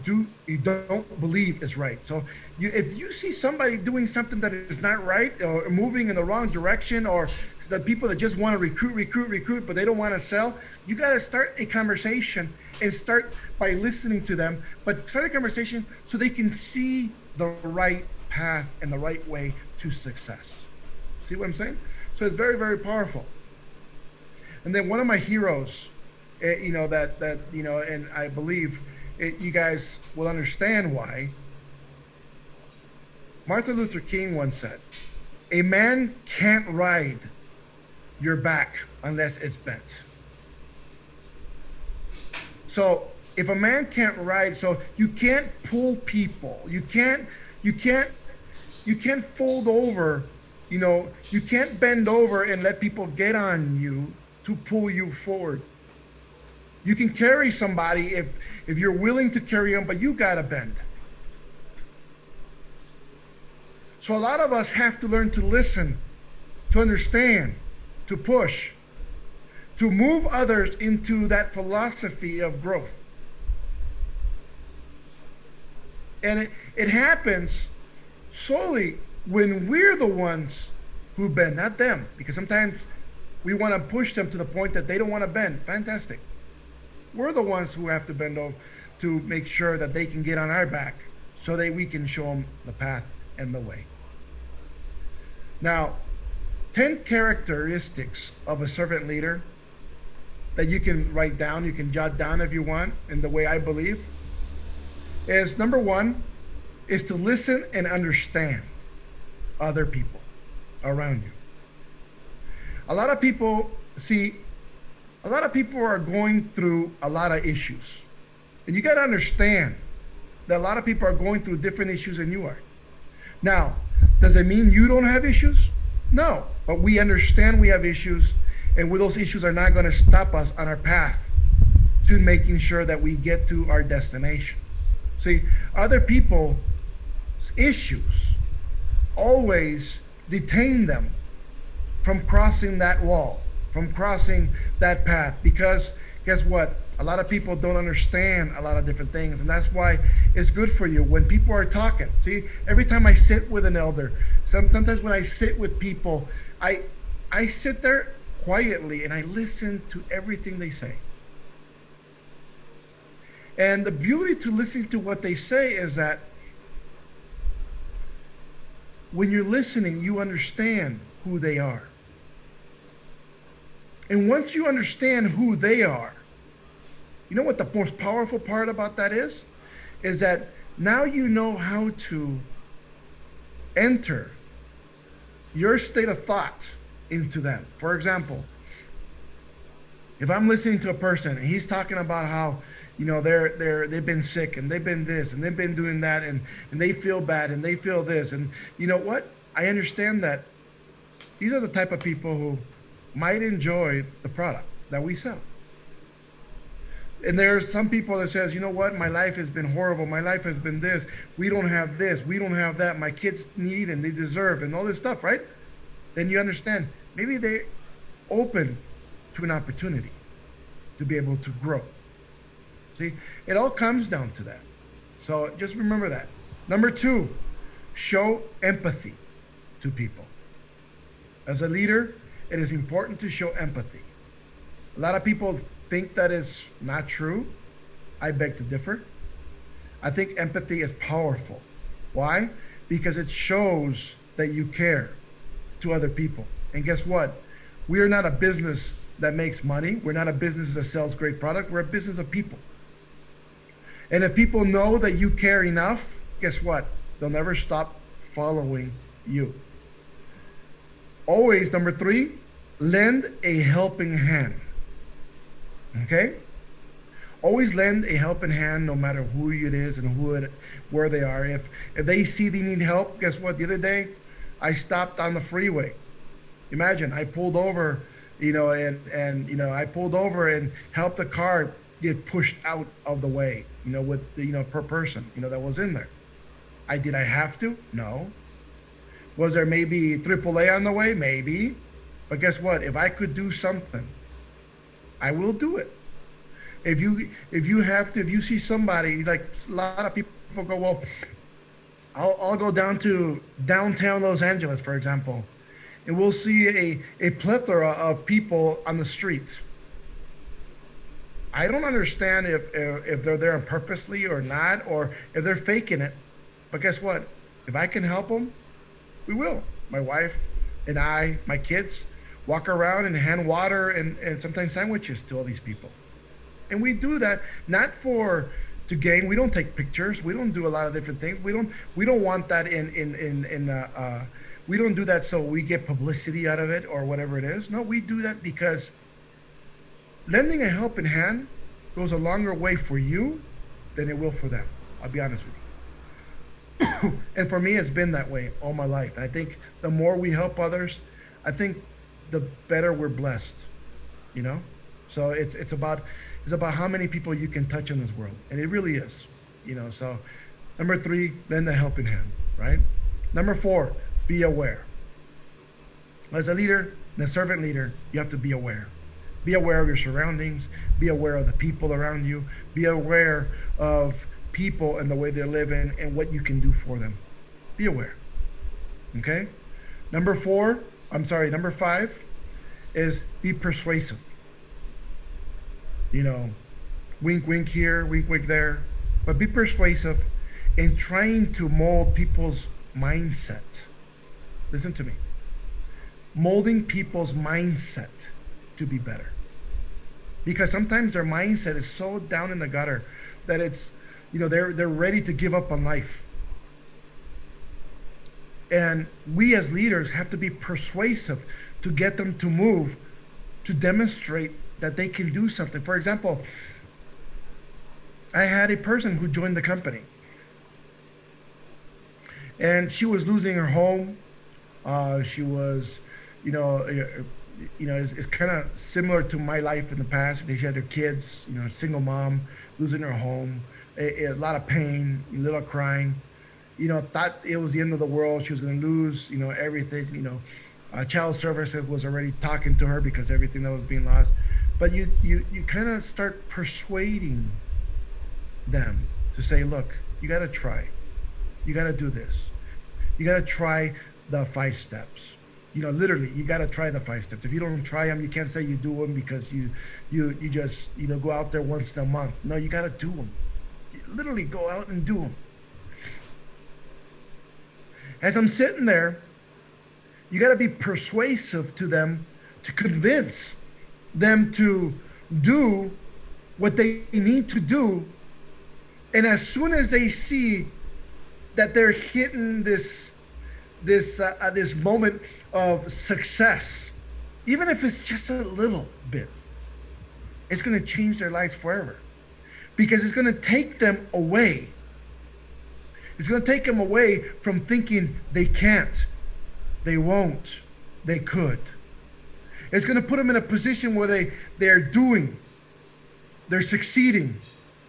don't believe is right. So if you see somebody doing something that is not right, or moving in the wrong direction, or the people that just want to recruit, but they don't want to sell, you got to start a conversation and start by listening to them, but start a conversation so they can see the right path and the right way to success. See what I'm saying? So it's very, very powerful. And then one of my heroes, and I believe you guys will understand why. Martin Luther King once said, a man can't ride your back unless it's bent. So if a man can't ride, so you can't pull people, you can't fold over, you can't bend over and let people get on you to pull you forward. You can carry somebody if you're willing to carry them, but you gotta bend. So a lot of us have to learn to listen, to understand, to push, to move others into that philosophy of growth. And it happens solely when we're the ones who bend, not them, because sometimes we want to push them to the point that they don't want to bend. Fantastic. We're the ones who have to bend over to make sure that they can get on our back so that we can show them the path and the way. Now, 10 characteristics of a servant leader that you can write down, you can jot down if you want, in the way I believe, is number one, is to listen and understand other people around you. A lot of people are going through a lot of issues. And you got to understand that a lot of people are going through different issues than you are. Now, does it mean you don't have issues? No, but we understand we have issues, and those issues are not going to stop us on our path to making sure that we get to our destination. See, other people's issues always detain them from crossing that wall, from crossing that path, because guess what? A lot of people don't understand a lot of different things, and that's why it's good for you when people are talking. See, every time I sit with an elder, sometimes when I sit with people, I sit there quietly and I listen to everything they say. And the beauty to listening to what they say is that when you're listening, you understand who they are. And once you understand who they are, you know what the most powerful part about that is? Is that now you know how to enter your state of thought into them. For example, if I'm listening to a person and he's talking about how, you know, they've been sick and they've been this and they've been doing that and they feel bad and they feel this, and you know what? I understand that these are the type of people who might enjoy the product that we sell. And there's some people that says, you know what, my life has been horrible, my life has been this, we don't have this, we don't have that, my kids need and they deserve and all this stuff, right? Then you understand, maybe they're open to an opportunity to be able to grow. See, it all comes down to that. So just remember that. Number two, show empathy to people. As a leader, it is important to show empathy. A lot of people think that is not true. I beg to differ. I think empathy is powerful. Why? Because it shows that you care to other people. And guess what? We are not a business that makes money. We're not a business that sells great products. We're a business of people. And if people know that you care enough, guess what? They'll never stop following you. Always, number three, lend a helping hand. Okay? Always lend a helping hand, no matter who it is and where they are. If they see they need help, guess what? The other day, I stopped on the freeway. Imagine, I pulled over, I pulled over and helped the car get pushed out of the way, with per person, that was in there. Did I have to? No. Was there maybe AAA on the way? Maybe. But guess what? If I could do something, I will do it. If you see somebody, like a lot of people go, well, I'll go down to downtown Los Angeles, for example, and we'll see a plethora of people on the streets. I don't understand if they're there purposely or not, or if they're faking it. But guess what? If I can help them, we will. My wife and I, my kids, walk around and hand water and sometimes sandwiches to all these people. And we do that not to gain. We don't take pictures. We don't do a lot of different things. We don't want that we don't do that so we get publicity out of it or whatever it is. No, we do that because lending a helping hand goes a longer way for you than it will for them. I'll be honest with you. And for me, it's been that way all my life. And I think the more we help others, I think the better we're blessed. So it's about how many people you can touch in this world, and it really is. So number three, lend a helping hand, right? Number four, be aware. As a leader and a servant leader, you have to be aware. Be aware of your surroundings. Be aware of the people around you. Be aware of people and the way they're living and what you can do for them. Be aware. Okay? Number four, I'm sorry, number 5 is be persuasive. You know, wink, wink here, wink, wink there, but be persuasive in trying to mold people's mindset. Listen to me. Molding people's mindset to be better. Because sometimes their mindset is so down in the gutter that it's, they're ready to give up on life. And we as leaders have to be persuasive to get them to move, to demonstrate that they can do something. For example, I had a person who joined the company, and she was losing her home. She was, it's kind of similar to my life in the past. She had her kids, single mom, losing her home, a lot of pain, a little crying. Thought it was the end of the world. She was going to lose, everything. Child services was already talking to her because everything that was being lost. But you kind of start persuading them to say, look, you got to try. You got to do this. You got to try the 5 steps. Literally, you got to try the 5 steps. If you don't try them, you can't say you do them because you just, go out there once a month. No, you got to do them. You literally go out and do them. As I'm sitting there, you got to be persuasive to them, to convince them to do what they need to do. And as soon as they see that they're hitting this moment of success, even if it's just a little bit, it's going to change their lives forever, because it's going to take them away. It's going to take them away from thinking they can't, they won't, they could. It's going to put them in a position where they're doing, they're succeeding,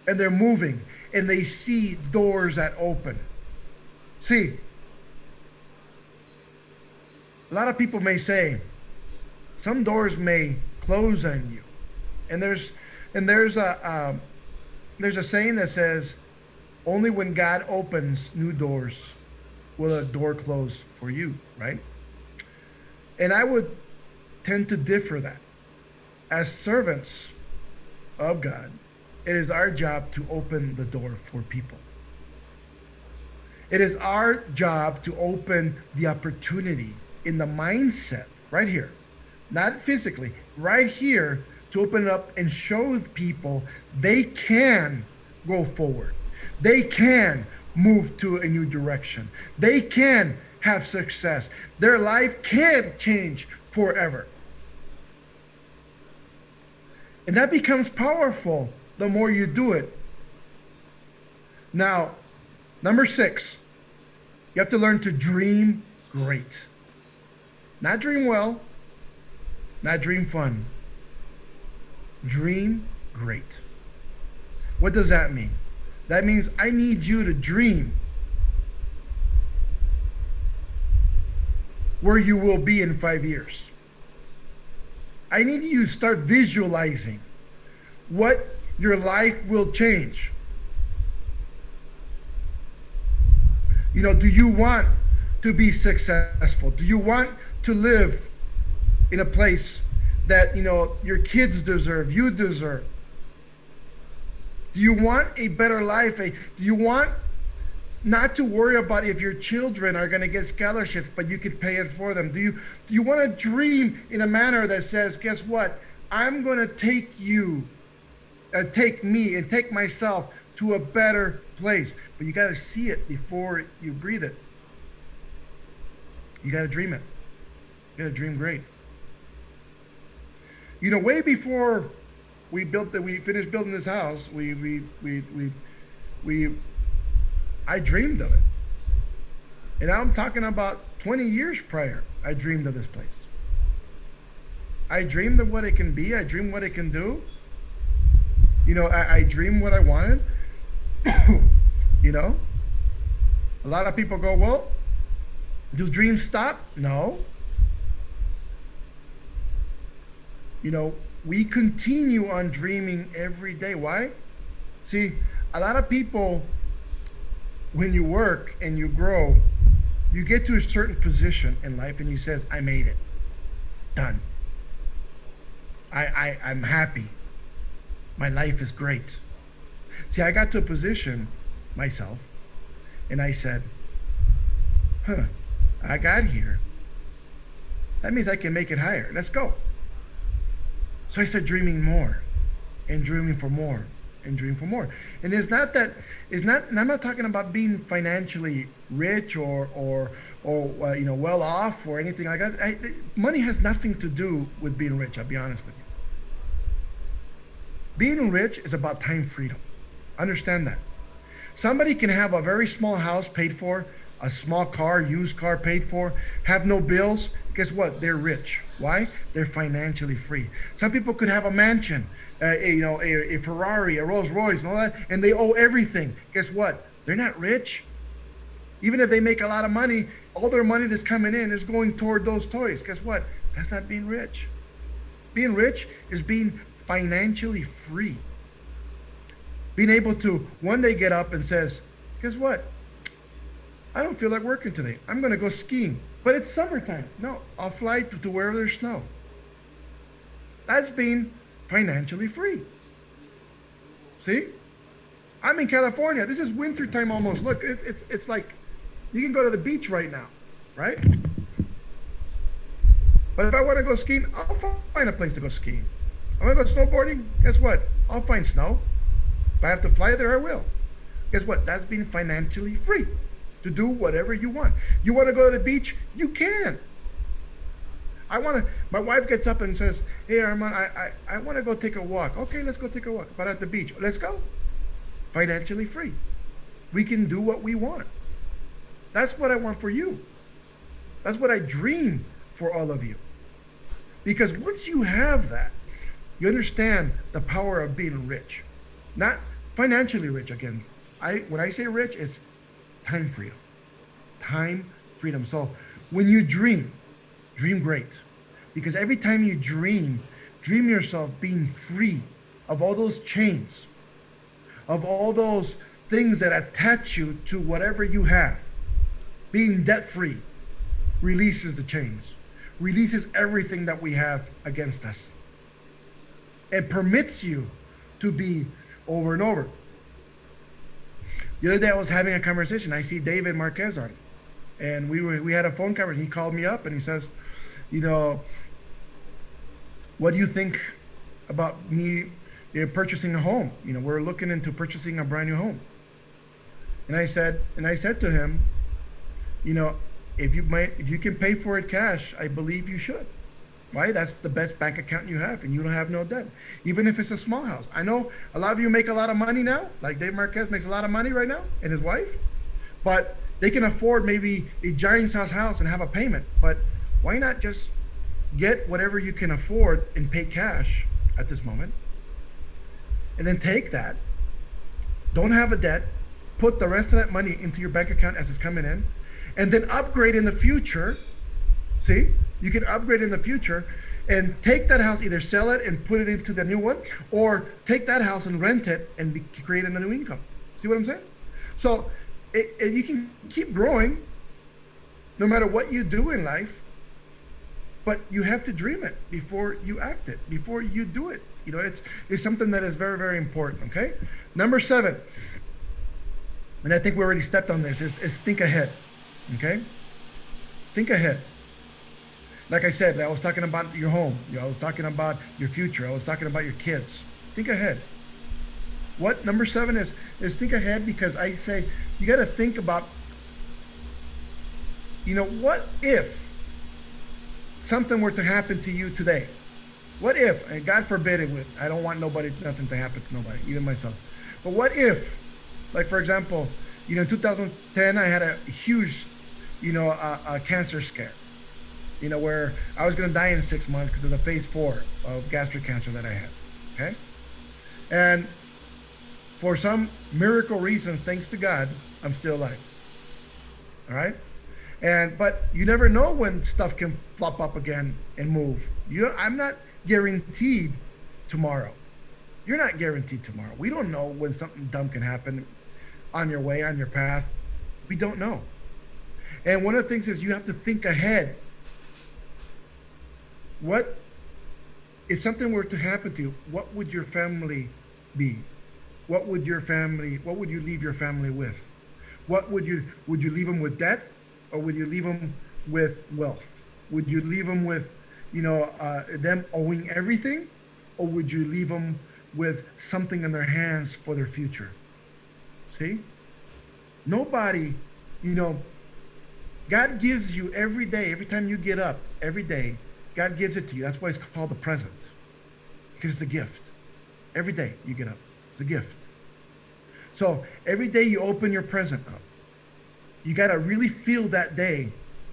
and they're moving, and they see doors that open. See, a lot of people may say some doors may close on you, and there's a saying that says, only when God opens new doors will a door close for you, right? And I would tend to differ that. As servants of God, it is our job to open the door for people. It is our job to open the opportunity in the mindset right here, not physically, right here, to open it up and show people they can go forward. They can move to a new direction. They can have success. Their life can change forever. And that becomes powerful the more you do it. Now, number 6, you have to learn to dream great. Not dream well, not dream fun. Dream great. What does that mean? That means I need you to dream where you will be in 5 years. I need you to start visualizing what your life will change. Do you want to be successful? Do you want to live in a place that, your kids deserve, you deserve? Do you want a better life? Do you want not to worry about if your children are going to get scholarships, but you could pay it for them? Do you want to dream in a manner that says, guess what? I'm going to take me and take myself to a better place. But you got to see it before you breathe it. You got to dream it. You got to dream great. Way before we finished building this house, I dreamed of it. And I'm talking about 20 years prior, I dreamed of this place. I dreamed of what it can be. I dreamed what it can do. I dreamed what I wanted. A lot of people go, well, do dreams stop? No. We continue on dreaming every day. Why? See, a lot of people, when you work and you grow, you get to a certain position in life and you says, I made it. done. I'm happy. My life is great. See, I got to a position myself, and I said, I got here. That means I can make it higher. Let's go. So I started dreaming more and dreaming for more and dreaming for more. And and I'm not talking about being financially rich or well off or anything like that. Money has nothing to do with being rich, I'll be honest with you. Being rich is about time freedom. Understand that. Somebody can have a very small house paid for, a small car, used car paid for, have no bills. Guess what? They're rich. Why? They're financially free. Some people could have a mansion, a Ferrari, a Rolls Royce, and all that, and they owe everything. Guess what? They're not rich. Even if they make a lot of money, all their money that's coming in is going toward those toys. Guess what? That's not being rich. Being rich is being financially free. Being able to one day get up and says, guess what? I don't feel like working today. I'm going to go skiing. But it's summertime. No, I'll fly to wherever there's snow. That's being financially free. See? I'm in California. This is winter time almost. Look, it's like you can go to the beach right now, right? But if I want to go skiing, I'll find a place to go skiing. I want to go snowboarding. Guess what? I'll find snow. If I have to fly there, I will. Guess what? That's being financially free to do whatever you want. You want to go to the beach? You can. My wife gets up and says, hey, Armand, I want to go take a walk. Okay, let's go take a walk. But at the beach, let's go. Financially free. We can do what we want. That's what I want for you. That's what I dream for all of you. Because once you have that, you understand the power of being rich. Not financially rich again. When I say rich, it's time freedom. Time freedom. So when you dream great. Because every time you dream yourself being free of all those chains, of all those things that attach you to whatever you have. Being debt free releases the chains, releases everything that we have against us. It permits you to be over and over. The other day I was having a conversation. I see David Marquez on, and we had a phone conversation. He called me up and he says, what do you think about me purchasing a home? We're looking into purchasing a brand new home. And I said to him, if you can pay for it cash, I believe you should. Why? That's the best bank account you have, and you don't have no debt. Even if it's a small house. I know a lot of you make a lot of money now, like Dave Marquez makes a lot of money right now, and his wife, but they can afford maybe a giant size house and have a payment. But why not just get whatever you can afford and pay cash at this moment, and then take that, don't have a debt, put the rest of that money into your bank account as it's coming in, and then upgrade in the future. See, you can upgrade in the future and take that house, either sell it and put it into the new one, or take that house and rent it and create a new income. See what I'm saying? So you can keep growing no matter what you do in life, but you have to dream it before you act it, before you do it. It's something that is very, very important, okay? Number 7, and I think we already stepped on this, is think ahead, okay? Think ahead. Like I said, I was talking about your home. I was talking about your future. I was talking about your kids. Think ahead. What number 7 is think ahead, because I say you got to think about, what if something were to happen to you today? What if, and God forbid it would, I don't want nothing to happen to nobody, even myself. But what if, like for example, in 2010, I had a huge, a cancer scare. Where I was going to die in 6 months because of the phase 4 of gastric cancer that I had. Okay. And for some miracle reasons, thanks to God, I'm still alive. All right. But you never know when stuff can flop up again and move. I'm not guaranteed tomorrow. You're not guaranteed tomorrow. We don't know when something dumb can happen on your way, on your path. We don't know. And one of the things is you have to think ahead. What if something were to happen to you? What would your family be? What would you leave your family with? Would you leave them with debt, or would you leave them with wealth? Would you leave them with, them owing everything, or would you leave them with something in their hands for their future? See, nobody, you know, God gives you every day, every time you get up, every day, God gives it to you. That's why it's called the present, because it's a gift. Every day you get up, it's a gift. So every day you open your present up, you got to really feel that day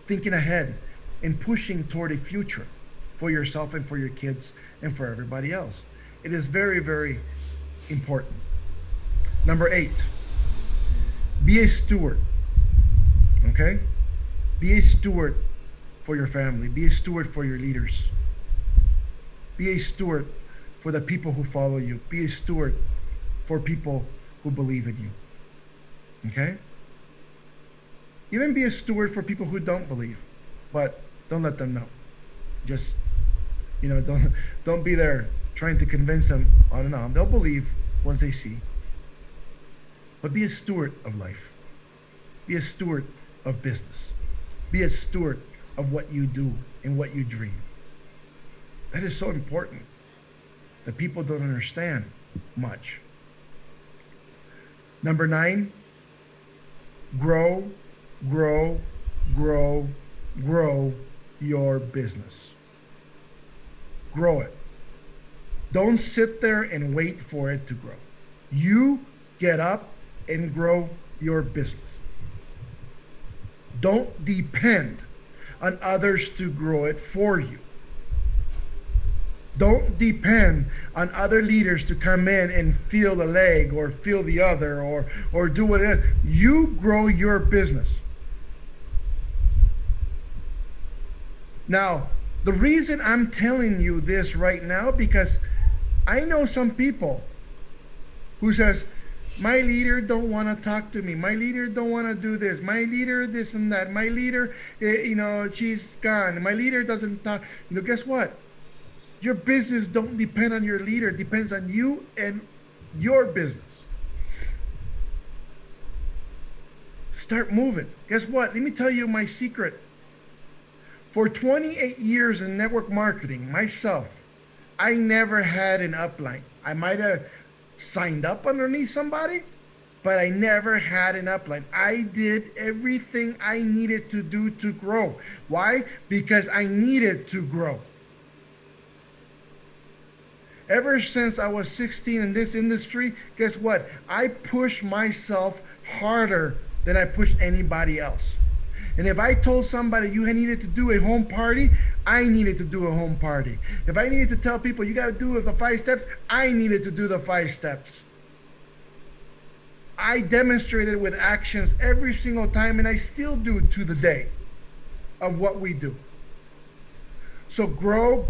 thinking ahead and pushing toward a future for yourself and for your kids and for everybody else. It is very, very important. Number 8, be a steward. Okay? Be a steward for your family. Be a steward for your leaders. Be a steward for the people who follow you. Be a steward for people who believe in you. Okay? Even be a steward for people who don't believe, but don't let them know. Just, don't be there trying to convince them on and on. They'll believe once they see. But be a steward of life. Be a steward of business. Be a steward of what you do and what you dream. That is so important that people don't understand much. Number 9, grow your business. Grow it. Don't sit there and wait for it to grow. You get up and grow your business. Don't depend on others to grow it for you. Don't depend on other leaders to come in and feel the leg or feel the other or do whatever. You grow your business. Now, the reason I'm telling you this right now, because I know some people who says, my leader don't want to talk to me. My leader don't want to do this. My leader this and that. My leader, she's gone. My leader doesn't talk. Guess what? Your business don't depend on your leader. It depends on you and your business. Start moving. Guess what? Let me tell you my secret. For 28 years in network marketing, myself, I never had an upline. I might have signed up underneath somebody, but I never had an upline. I did everything I needed to do to grow. Why? Because I needed to grow. Ever since I was 16 in this industry, guess what? I push myself harder than I push anybody else. And if I told somebody you needed to do a home party, I needed to do a home party. If I needed to tell people you got to do the 5 steps, I needed to do the 5 steps. I demonstrated with actions every single time, and I still do to the day of what we do. So grow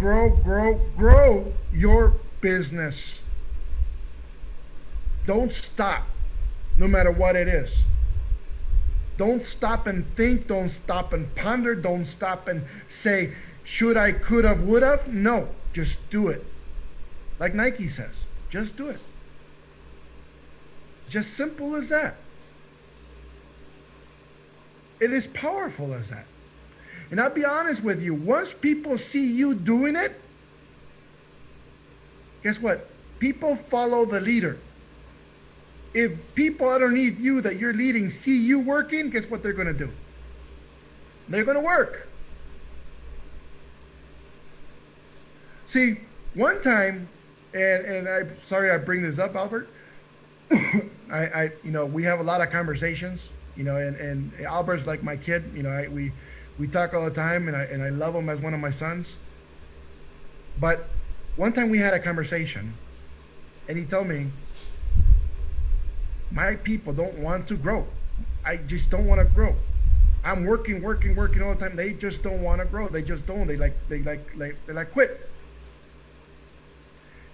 your business. Don't stop, no matter what it is. Don't stop and think. Don't stop and ponder. Don't stop and say, should I, could have, would have. No, just do it. Like Nike says, just do it. Just simple as that. It is powerful as that. And I'll be honest with you, once people see you doing it, guess what? People follow the leader. If people underneath you that you're leading see you working, guess what they're going to do? They're going to work. See, one time, and I'm sorry I bring this up, Albert. We have a lot of conversations, and Albert's like my kid. We talk all the time, and I love him as one of my sons. But one time we had a conversation, and he told me, my people don't want to grow. I just don't want to grow. I'm working all the time. They just don't want to grow. They just don't. They like quit.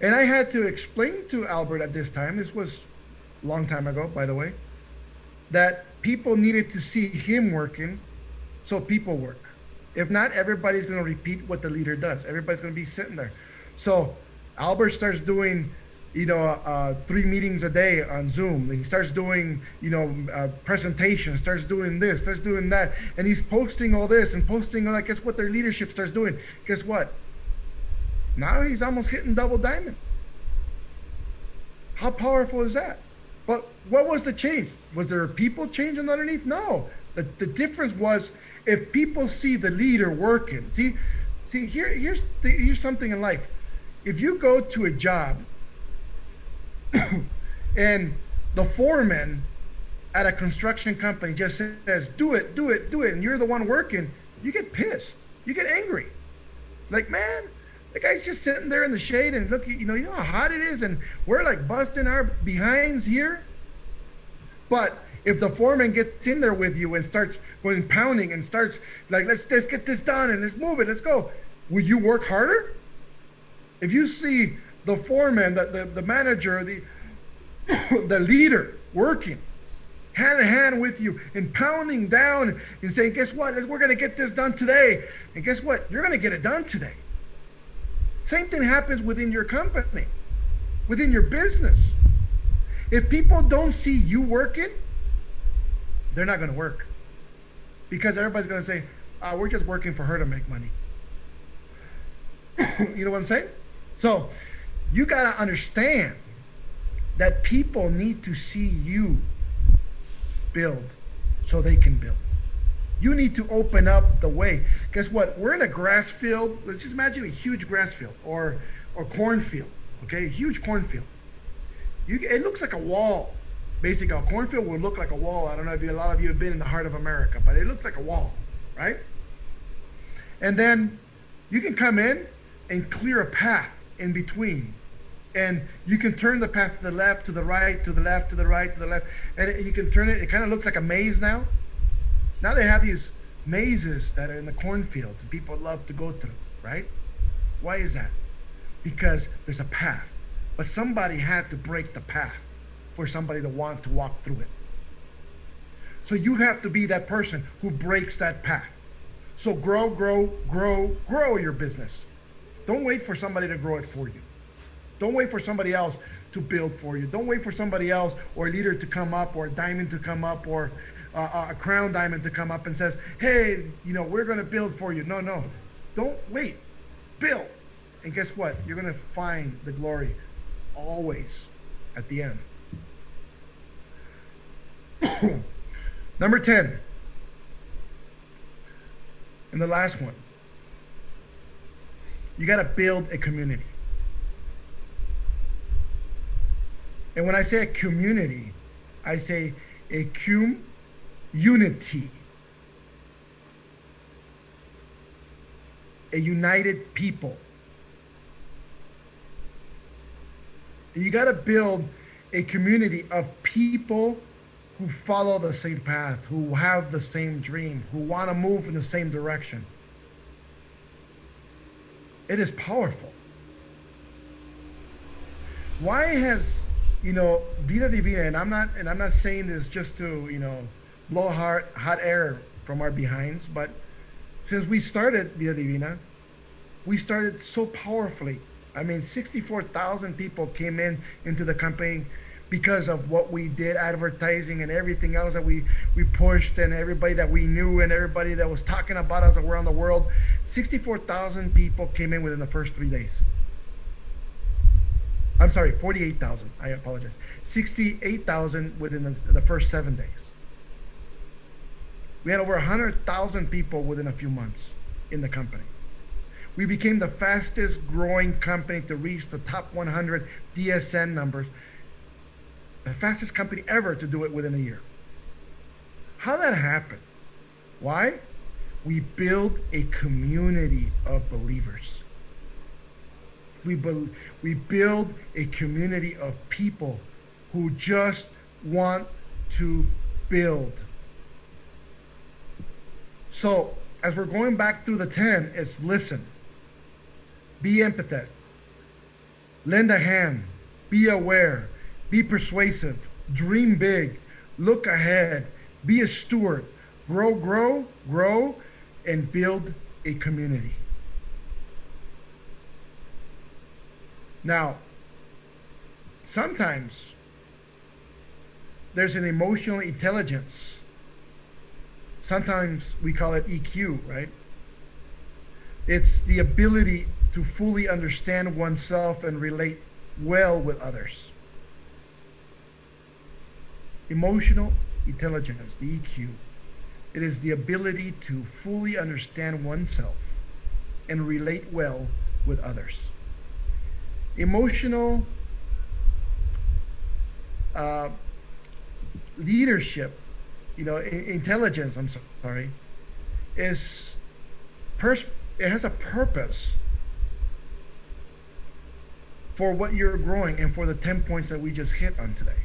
And I had to explain to Albert at this time, this was a long time ago, by the way, that people needed to see him working, so people work. If not, everybody's going to repeat what the leader does. Everybody's going to be sitting there. So Albert starts doing, 3 meetings a day on Zoom. He starts doing, presentations, starts doing this, starts doing that. And he's posting all this and posting all that. Guess what their leadership starts doing? Guess what? Now he's almost hitting double diamond. How powerful is that? But what was the change? Was there people changing underneath? No. The difference was if people see the leader working. Here's something in life. If you go to a job and the foreman at a construction company just says, do it, and you're the one working, you get pissed. You get angry. Like, man, the guy's just sitting there in the shade and look, you know how hot it is, and we're like busting our behinds here. But if the foreman gets in there with you and starts going pounding and starts like, let's get this done and let's move it, let's go, will you work harder? If you see the foreman, the manager, the leader working hand in hand with you and pounding down and saying, guess what? We're going to get this done today. And guess what? You're going to get it done today. Same thing happens within your company, within your business. If people don't see you working, they're not going to work, because everybody's going to say, we're just working for her to make money. You know what I'm saying? So you got to understand that people need to see you build so they can build. You need to open up the way. Guess what? We're in a grass field. Let's just imagine a huge grass field or cornfield. Okay, a huge cornfield. It looks like a wall. Basically, a cornfield would look like a wall. I don't know if a lot of you have been in the heart of America, but it looks like a wall, right? And then you can come in and clear a path in between. And you can turn the path to the left, to the right, to the left, to the right, to the left. And you can turn it. It kind of looks like a maze now. Now they have these mazes that are in the cornfields and people love to go through, right? Why is that? Because there's a path. But somebody had to break the path for somebody to want to walk through it. So you have to be that person who breaks that path. So grow your business. Don't wait for somebody to grow it for you. Don't wait for somebody else to build for you. Don't wait for somebody else or a leader to come up or a diamond to come up or a crown diamond to come up and says, hey, we're going to build for you. No. Don't wait. Build. And guess what? You're going to find the glory always at the end. Number 10. And the last one. You got to build a community. And when I say a community, I say a unity. A united people. You got to build a community of people who follow the same path, who have the same dream, who want to move in the same direction. It is powerful. Why has, Vida Divina, and I'm not saying this just to, blow hot air from our behinds, but since we started Vida Divina, we started so powerfully. I mean, 64,000 people came into the campaign because of what we did, advertising and everything else that we pushed, and everybody that we knew and everybody that was talking about us around the world. 64,000 people came in within the first 3 days. I'm sorry, 48,000. I apologize. 68,000 within the first 7 days. We had over 100,000 people within a few months in the company. We became the fastest growing company to reach the top 100 DSN numbers. The fastest company ever to do it within a year. How that happened? Why? We build a community of believers. We build a community of people who just want to build. So as we're going back through the 10, it's listen, be empathetic, lend a hand, be aware, be persuasive, dream big, look ahead, be a steward, grow, and build a community. Now, sometimes there's an emotional intelligence. Sometimes we call it EQ, right? It's the ability to fully understand oneself and relate well with others. Emotional intelligence, the EQ. It is the ability to fully understand oneself and relate well with others. Emotional uh, leadership, intelligence, I'm sorry, is it has a purpose for what you're growing and for the 10 points that we just hit on today.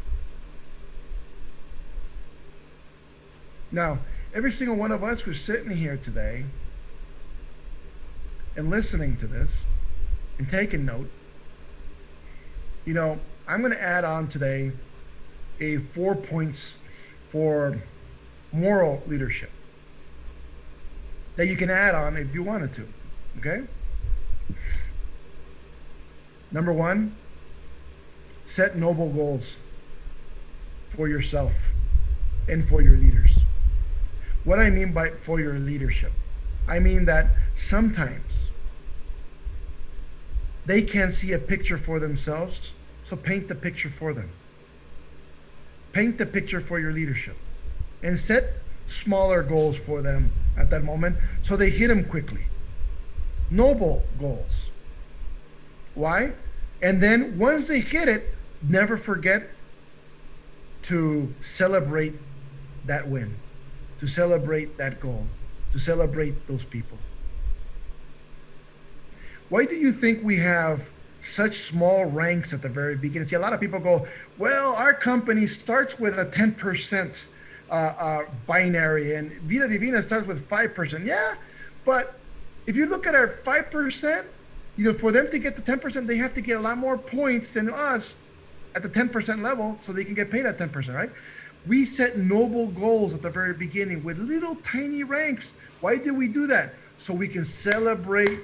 Now, every single one of us who's sitting here today and listening to this and taking note, I'm going to add on today a 4 points for moral leadership that you can add on if you wanted to. Okay? Number 1, set noble goals for yourself and for your leaders. What I mean by for your leadership, I mean that sometimes they can't see a picture for themselves, so paint the picture for them. Paint the picture for your leadership and set smaller goals for them at that moment so they hit them quickly. Noble goals. Why? And then once they hit it, never forget to celebrate that win, to celebrate that goal, to celebrate those people. Why do you think we have such small ranks at the very beginning? See, a lot of people go, well, our company starts with a 10% binary and Vida Divina starts with 5%. Yeah, but if you look at our 5%, for them to get the 10%, they have to get a lot more points than us at the 10% level so they can get paid at 10%, right? We set noble goals at the very beginning with little tiny ranks. Why do we do that? So we can celebrate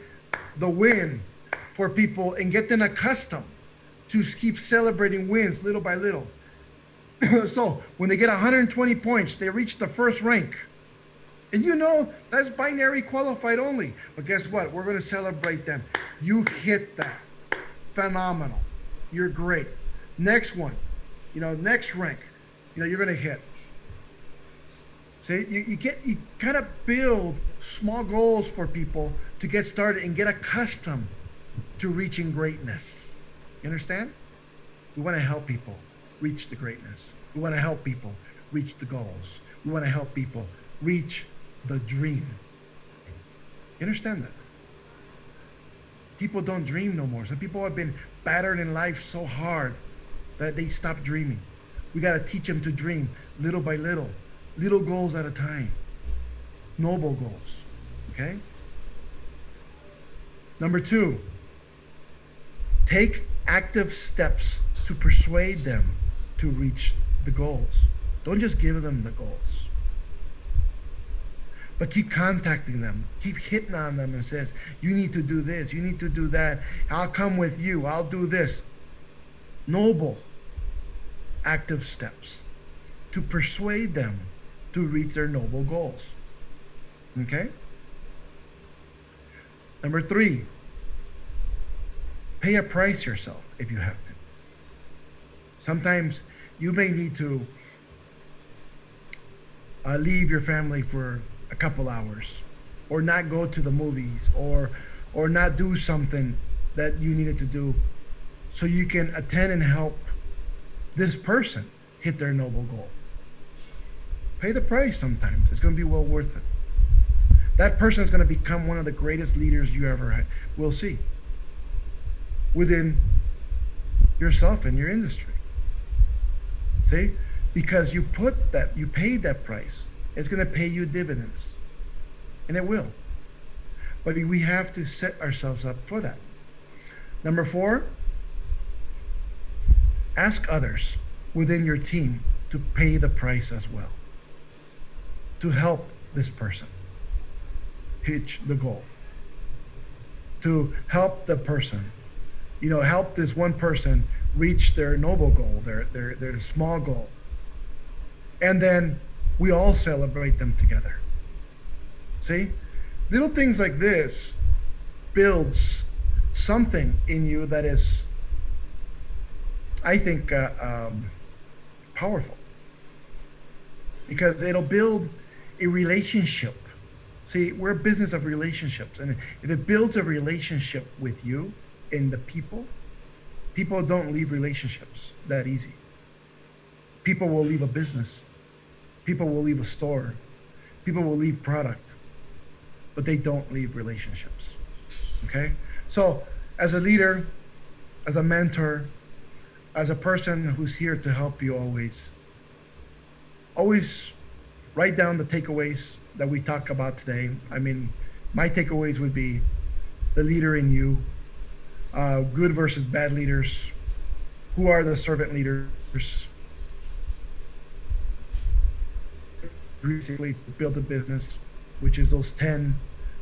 the win for people and get them accustomed to keep celebrating wins little by little. So when they get 120 points, they reach the first rank. And that's binary qualified only. But guess what? We're going to celebrate them. You hit that. Phenomenal. You're great. Next one, next rank, you're going to hit. See, you kind of build small goals for people to get started and get accustomed to reaching greatness. You understand? We want to help people reach the greatness. We want to help people reach the goals. We want to help people reach the dream. You understand that? People don't dream no more. Some people have been battered in life so hard that they stop dreaming. We got to teach them to dream little by little goals at a time, noble goals. Okay? Number 2, take active steps to persuade them to reach the goals. Don't just give them the goals, but keep contacting them, keep hitting on them and says, you need to do this, you need to do that, I'll come with you, I'll do this. Noble, active steps to persuade them to reach their noble goals. Okay? Number 3, pay a price yourself if you have to. Sometimes you may need to leave your family for a couple hours, or not go to the movies, or not do something that you needed to do so you can attend and help this person hit their noble goal. Pay the price sometimes. It's going to be well worth it. That person is going to become one of the greatest leaders you ever will see within yourself and your industry. See? Because you paid that price. It's going to pay you dividends. And it will. But we have to set ourselves up for that. Number 4, ask others within your team to pay the price as well, to help this person. hit the goal, to help the person, help this one person reach their noble goal, their small goal. And then we all celebrate them together. See? Little things like this builds something in you that is, I think, powerful, because it'll build a relationship. See, we're a business of relationships, and if it builds a relationship with you and the people don't leave relationships that easy. People will leave a business, people will leave a store, people will leave product, but they don't leave relationships. Okay? So as a leader, as a mentor, as a person who's here to help you, always write down the takeaways that we talk about today. I mean, my takeaways would be the leader in you, good versus bad leaders, who are the servant leaders, basically build a business, which is those 10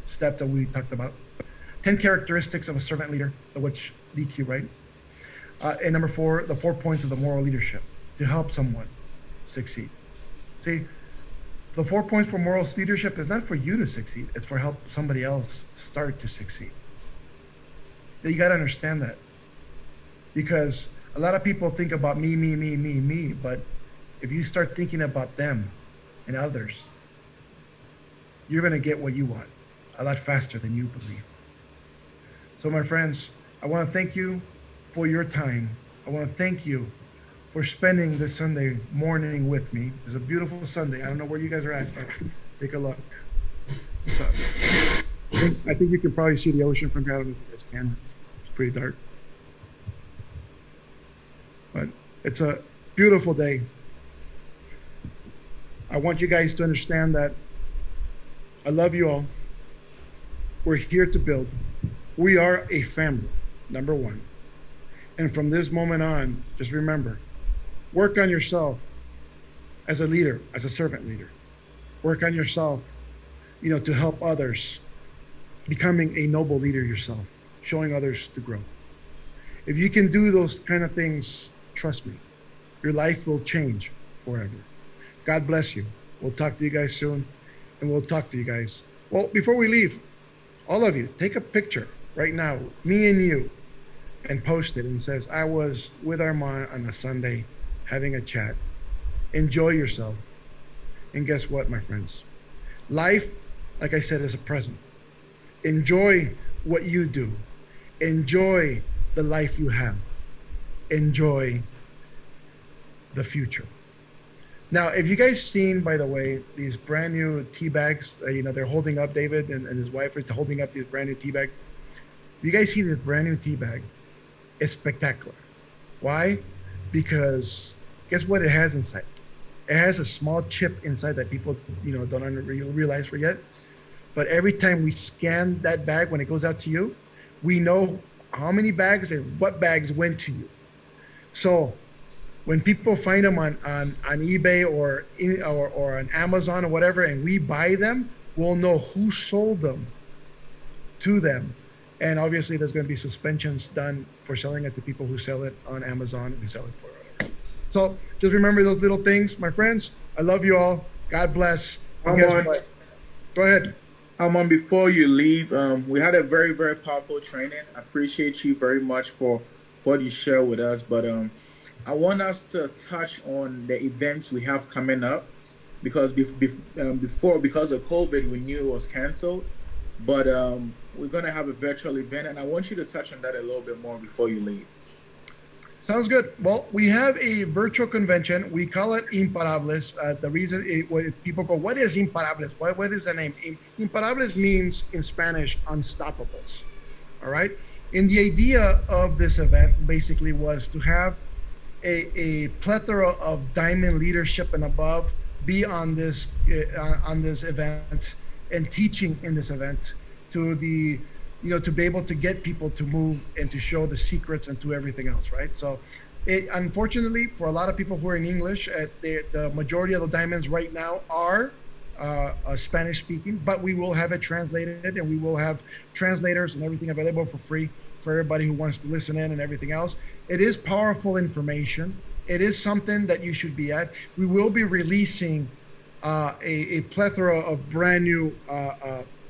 steps that we talked about. 10 characteristics of a servant leader, which DQ, right? And number 4, the 4 points of the moral leadership to help someone succeed. See, the 4 points for moral leadership is not for you to succeed, it's for help somebody else start to succeed. You got to understand that, because a lot of people think about me, but if you start thinking about them and others, you're going to get what you want a lot faster than you believe. So my friends, I want to thank you for your time. I want to thank you for spending this Sunday morning with me. It's a beautiful Sunday. I don't know where you guys are at, but take a look. What's up? I think you can probably see the ocean from here. I don't know if you guys can. It's pretty dark. But it's a beautiful day. I want you guys to understand that I love you all. We're here to build. We are a family, number 1. And from this moment on, just remember, work on yourself as a leader, as a servant leader. Work on yourself, to help others, becoming a noble leader yourself, showing others to grow. If you can do those kind of things, trust me, your life will change forever. God bless you. We'll talk to you guys soon, and we'll talk to you guys. Well, before we leave, all of you, take a picture right now, me and you, and post it, and says, I was with Armand on a Sunday having a chat. Enjoy yourself. And guess what, my friends? Life, like I said, is a present. Enjoy what you do. Enjoy the life you have. Enjoy the future. Now, if you guys seen, by the way, these brand new tea bags, they're holding up, David and his wife are holding up these brand new tea bags. If you guys see this brand new tea bag, it's spectacular. Why? Because guess what it has inside? It has a small chip inside that people, don't realize for yet. But every time we scan that bag when it goes out to you, we know how many bags and what bags went to you. So when people find them on eBay or on Amazon or whatever, and we buy them, we'll know who sold them to them. And obviously there's going to be suspensions done for selling it to people who sell it on Amazon and sell it for whatever. So just remember those little things, my friends. I love you all. God bless. And guess what? Go ahead.
Armand, before you leave, we had a very, very powerful training. I appreciate you very much for what you share with us. But I want us to touch on the events we have coming up, because because of COVID, we knew it was canceled. But we're going to have a virtual event, and I want you to touch on that a little bit more before you leave.
Sounds good. Well, we have a virtual convention. We call it Imparables. The reason people go, what is Imparables? What is the name? Imparables means in Spanish, unstoppables. All right. And the idea of this event basically was to have a plethora of diamond leadership and above be on this event and teaching in this event to the to be able to get people to move and to show the secrets and to everything else, right? So unfortunately for a lot of people who are in English, the majority of the diamonds right now are Spanish speaking, but we will have it translated, and we will have translators and everything available for free for everybody who wants to listen in and everything else. It is powerful information. It is something that you should be at. We will be releasing a plethora of brand new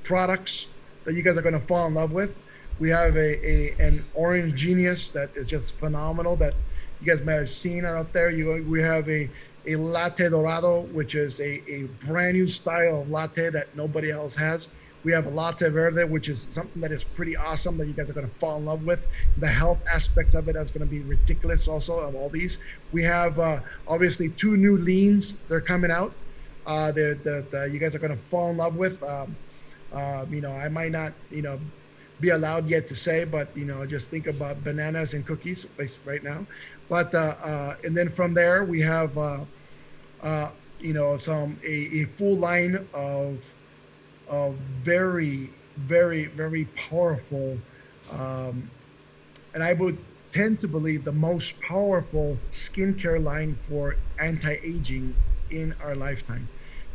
products that you guys are going to fall in love with. We have an orange genius that is just phenomenal that you guys might have seen out there. We have a latte dorado, which is a brand new style of latte that nobody else has. We have a latte verde, which is something that is pretty awesome that you guys are going to fall in love with. The health aspects of it is going to be ridiculous also of all these. We have obviously 2 new leans. They're coming out that you guys are going to fall in love with. I might not, be allowed yet to say, but, just think about bananas and cookies right now. But, and then from there, we have, a full line of very, very, very powerful, and I would tend to believe the most powerful skincare line for anti-aging in our lifetime.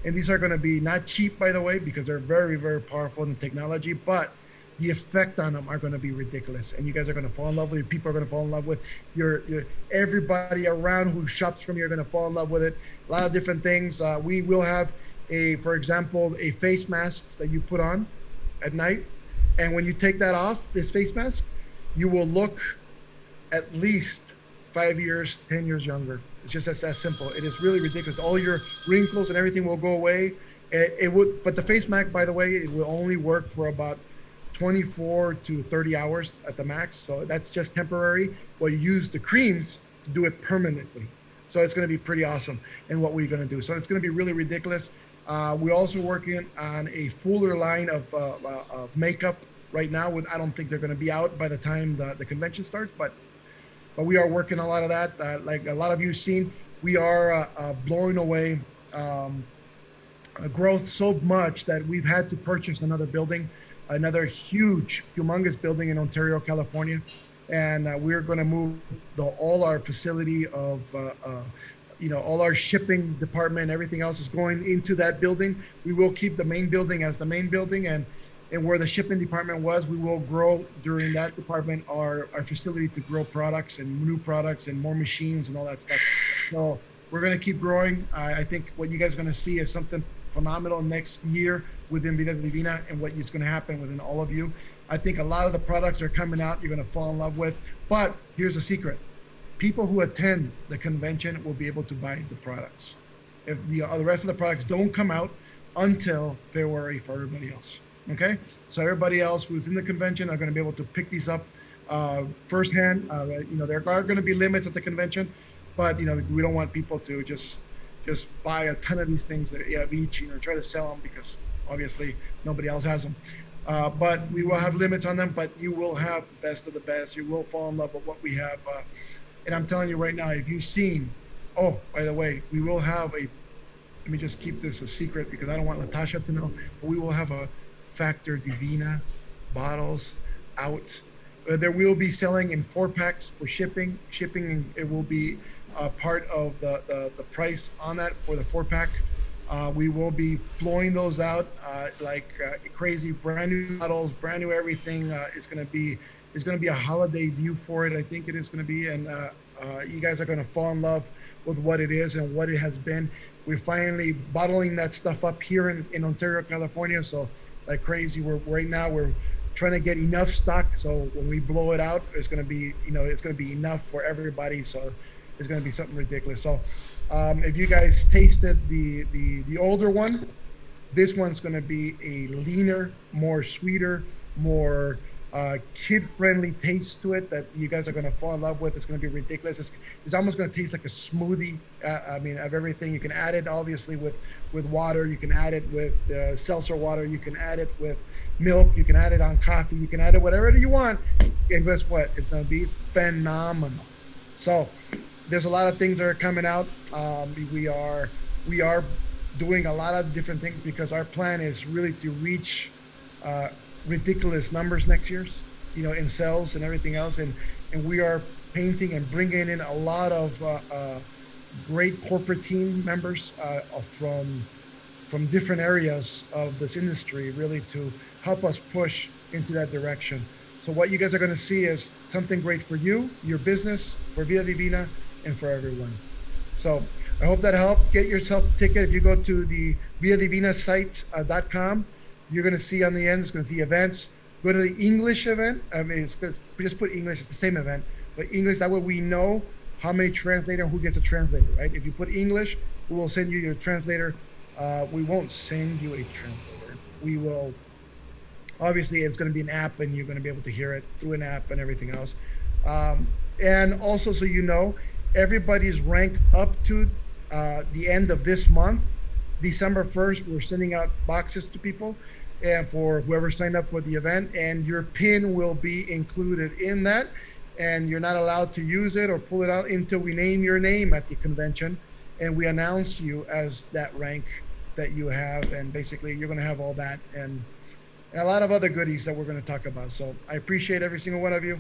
And these are going to be not cheap, by the way, because they're very, very powerful in the technology, but the effect on them are going to be ridiculous. And you guys are going to fall in love with it. People are going to fall in love with your everybody around who shops from you are going to fall in love with it. A lot of different things. We will have for example, a face mask that you put on at night. And when you take that off, this face mask, you will look at least 5 years, 10 years younger. It's just that simple. It is really ridiculous. All your wrinkles and everything will go away. But the face mask, by the way, it will only work for about 24 to 30 hours at the max. So that's just temporary. Well, you use the creams to do it permanently. So it's going to be pretty awesome in what we're going to do. So it's going to be really ridiculous. We're also working on a fuller line of makeup right now. I don't think they're going to be out by the time the convention starts, but we are working a lot of that. Like a lot of you have seen, we are blowing away growth so much that we've had to purchase another building, another huge, humongous building in Ontario, California. And we're going to move all our facility of, all our shipping department, everything else is going into that building. We will keep the main building as the main building, and where the shipping department was, we will grow during that department our facility to grow products and new products and more machines and all that stuff. So we're going to keep growing. I think what you guys are going to see is something phenomenal next year within Vida Divina and what is going to happen within all of you. I think a lot of the products are coming out you're going to fall in love with. But here's a secret. People who attend the convention will be able to buy the products. If the rest of the products don't come out until February for everybody else. Okay? So everybody else who's in the convention are going to be able to pick these up firsthand. There are going to be limits at the convention, but, we don't want people to just buy a ton of these things that each, try to sell them because obviously nobody else has them. But we will have limits on them, but you will have the best of the best. You will fall in love with what we have. And I'm telling you right now, if you've seen, oh, by the way, we will have let me just keep this a secret because I don't want Natasha to know, but we will have a Factor Divina bottles out. There will be selling in 4-packs for shipping. Shipping, it will be part of the price on that for the 4-pack. We will be blowing those out like crazy, brand new bottles, brand new everything. It's going to be a holiday view for it. I think it is going to be, and you guys are going to fall in love with what it is and what it has been. We're finally bottling that stuff up here in Ontario, California. So like crazy, we're trying to get enough stock. So when we blow it out, it's going to be, it's going to be enough for everybody. So it's going to be something ridiculous. So if you guys tasted the older one, this one's going to be a leaner, more sweeter, more kid-friendly taste to it that you guys are going to fall in love with. It's going to be ridiculous. It's almost going to taste like a smoothie. Of everything. You can add it obviously with water. You can add it with seltzer water. You can add it with milk. You can add it on coffee. You can add it whatever you want. And guess what? It's going to be phenomenal. So there's a lot of things that are coming out. We are doing a lot of different things because our plan is really to reach ridiculous numbers next year, in sales and everything else. And we are painting and bringing in a lot of great corporate team members from from different areas of this industry, really to help us push into that direction. So what you guys are going to see is something great for you, your business, for Via Divina, and for everyone. So I hope that helped. Get yourself a ticket. If you go to the Via Divina site.com, you're going to see on the end, it's going to see events. Go to the English event. I mean, we just put English, it's the same event, but English, that way we know how many translator, who gets a translator, right? If you put English, we will send you your translator. We won't send you a translator. We will, obviously, it's going to be an app and you're going to be able to hear it through an app and everything else. And also, so you know, everybody's ranked up to the end of this month. December 1st, we're sending out boxes to people and for whoever signed up for the event, and your PIN will be included in that. And you're not allowed to use it or pull it out until we name your name at the convention and we announce you as that rank that you have. And basically, you're going to have all that and a lot of other goodies that we're going to talk about. So I appreciate every single one of you.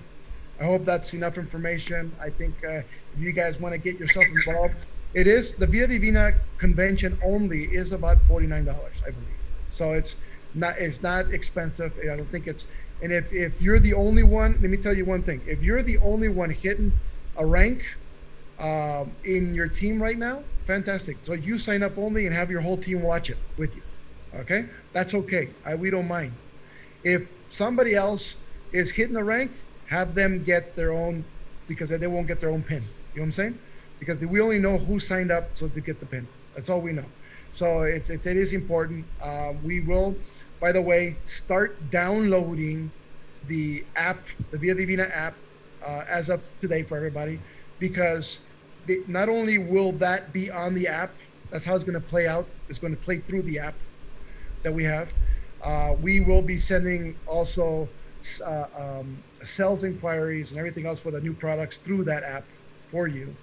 I hope that's enough information. I think if you guys want to get yourself involved, it is the Via Divina convention only is about $49, I believe. So it's not expensive. I don't think it's, and if you're the only one, let me tell you one thing. If you're the only one hitting a rank in your team right now, fantastic. So you sign up only and have your whole team watch it with you. Okay? That's okay. We don't mind. If somebody else is hitting a rank, have them get their own, because they won't get their own pin. You know what I'm saying? Because we only know who signed up so to get the pin. That's all we know. So it is important. We will, by the way, start downloading the app, the Via Divina app, as of today for everybody, because not only will that be on the app, that's how it's going to play out. It's going to play through the app that we have. We will be sending also sales inquiries and everything else for the new products through that app for you.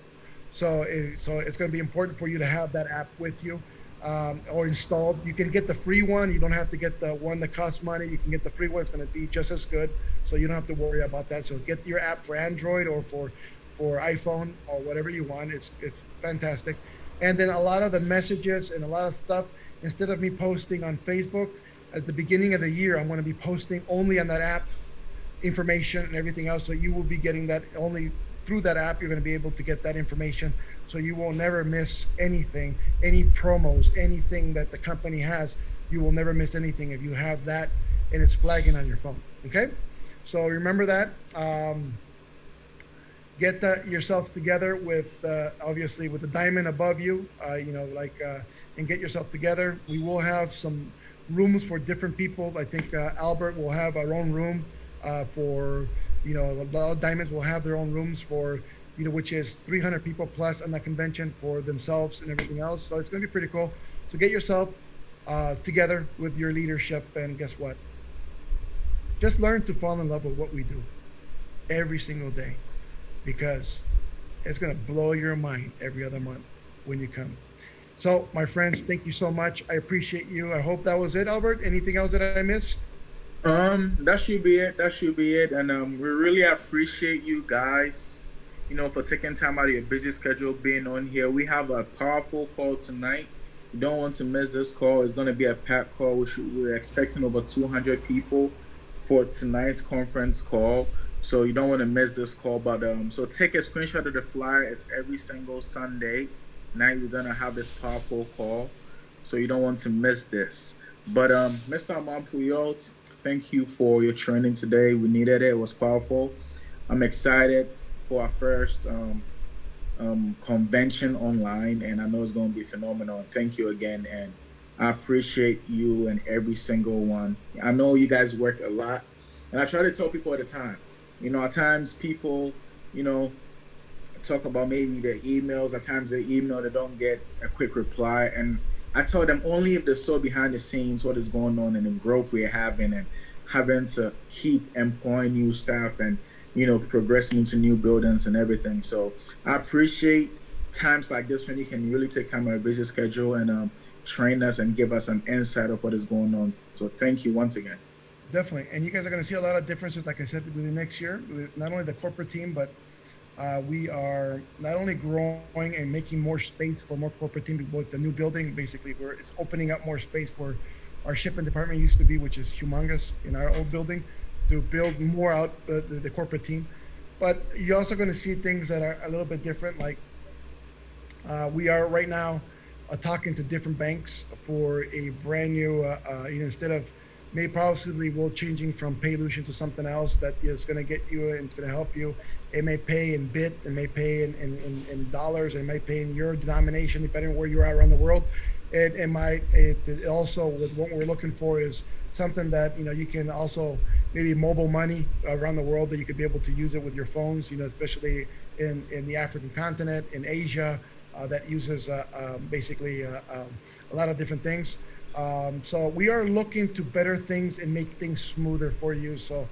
So it's going to be important for you to have that app with you or installed. You can get the free one. You don't have to get the one that costs money. You can get the free one. It's going to be just as good. So you don't have to worry about that. So get your app for Android or for iPhone or whatever you want. It's fantastic. And then a lot of the messages and a lot of stuff, instead of me posting on Facebook, at the beginning of the year, I'm going to be posting only on that app information and everything else. So you will be getting that only through that app. You're going to be able to get that information. So you will never miss anything, any promos, anything that the company has. You will never miss anything if you have that and it's flagging on your phone. Okay? So remember that. Get yourself together with, obviously, with the diamond above you, and get yourself together. We will have some rooms for different people. I think Albert will have our own room for, a lot of diamonds will have their own rooms for, which is 300 people plus on that convention for themselves and everything else. So it's going to be pretty cool. So get yourself together with your leadership, and guess what? Just learn to fall in love with what we do every single day, because it's going to blow your mind every other month when you come. So, my friends, thank you so much. I appreciate you. I hope that was it, Albert. Anything else that I missed?
That should be it. That should be it. And we really appreciate you guys, for taking time out of your busy schedule, being on here. We have a powerful call tonight. You don't want to miss this call. It's going to be a packed call. We're expecting over 200 people for tonight's conference call. So you don't want to miss this call. But so take a screenshot of the flyer. It's every single Sunday night. We're gonna have this powerful call, so you don't want to miss this. But Mr. Armand Puyolt, thank you for your training today. We needed it. It was powerful. I'm excited for our first convention online, and I know it's going to be phenomenal. Thank you again, and I appreciate you and every single one. I know you guys work a lot, and I try to tell people at the time. At times people, talk about maybe their emails. At times they email, they don't get a quick reply. And I tell them only if they saw behind the scenes what is going on and the growth we're having and having to keep employing new staff and, progressing into new buildings and everything. So I appreciate times like this when you can really take time out of your busy schedule and train us and give us an insight of what is going on. So thank you once again.
Definitely. And you guys are going to see a lot of differences, like I said, within next year, with not only the corporate team, but We are not only growing and making more space for more corporate team with the new building. Basically, it's opening up more space for our shipping department used to be, which is humongous in our old building, to build more out the corporate team. But you're also going to see things that are a little bit different. Like we are right now talking to different banks for a brand new, instead of maybe possibly will changing from Paylution to something else that is going to get you and it's going to help you. It may pay in bit, it may pay in dollars, it may pay in euro denomination, depending on where you are around the world. It also, with what we're looking for is something that, you can also maybe mobile money around the world that you could be able to use it with your phones, especially in the African continent, in Asia, that uses basically a lot of different things. So we are looking to better things and make things smoother for you. So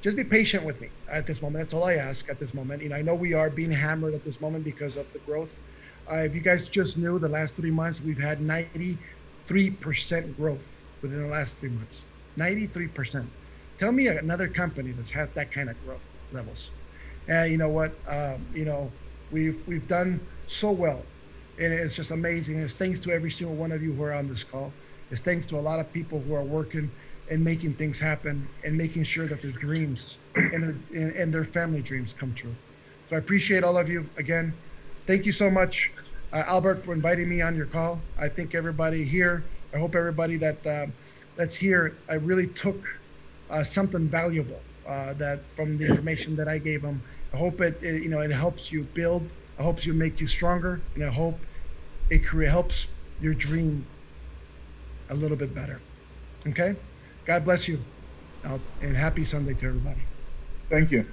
just be patient with me at this moment. That's all I ask at this moment. I know we are being hammered at this moment because of the growth. If you guys just knew, the last 3 months, we've had 93% growth within the last 3 months. 93%. Tell me another company that's had that kind of growth levels. And you know what? We've done so well, and it's just amazing. It's thanks to every single one of you who are on this call. It's thanks to a lot of people who are working and making things happen and making sure that their dreams and their family dreams come true. So I appreciate all of you again. Thank you so much, Albert, for inviting me on your call. I think everybody here, I hope everybody that's here, I really took something valuable that from the information that I gave them. I hope it helps you build. I hope you make you stronger, and I hope it helps your dream a little bit better. Okay? God bless you, and happy Sunday to everybody.
Thank you.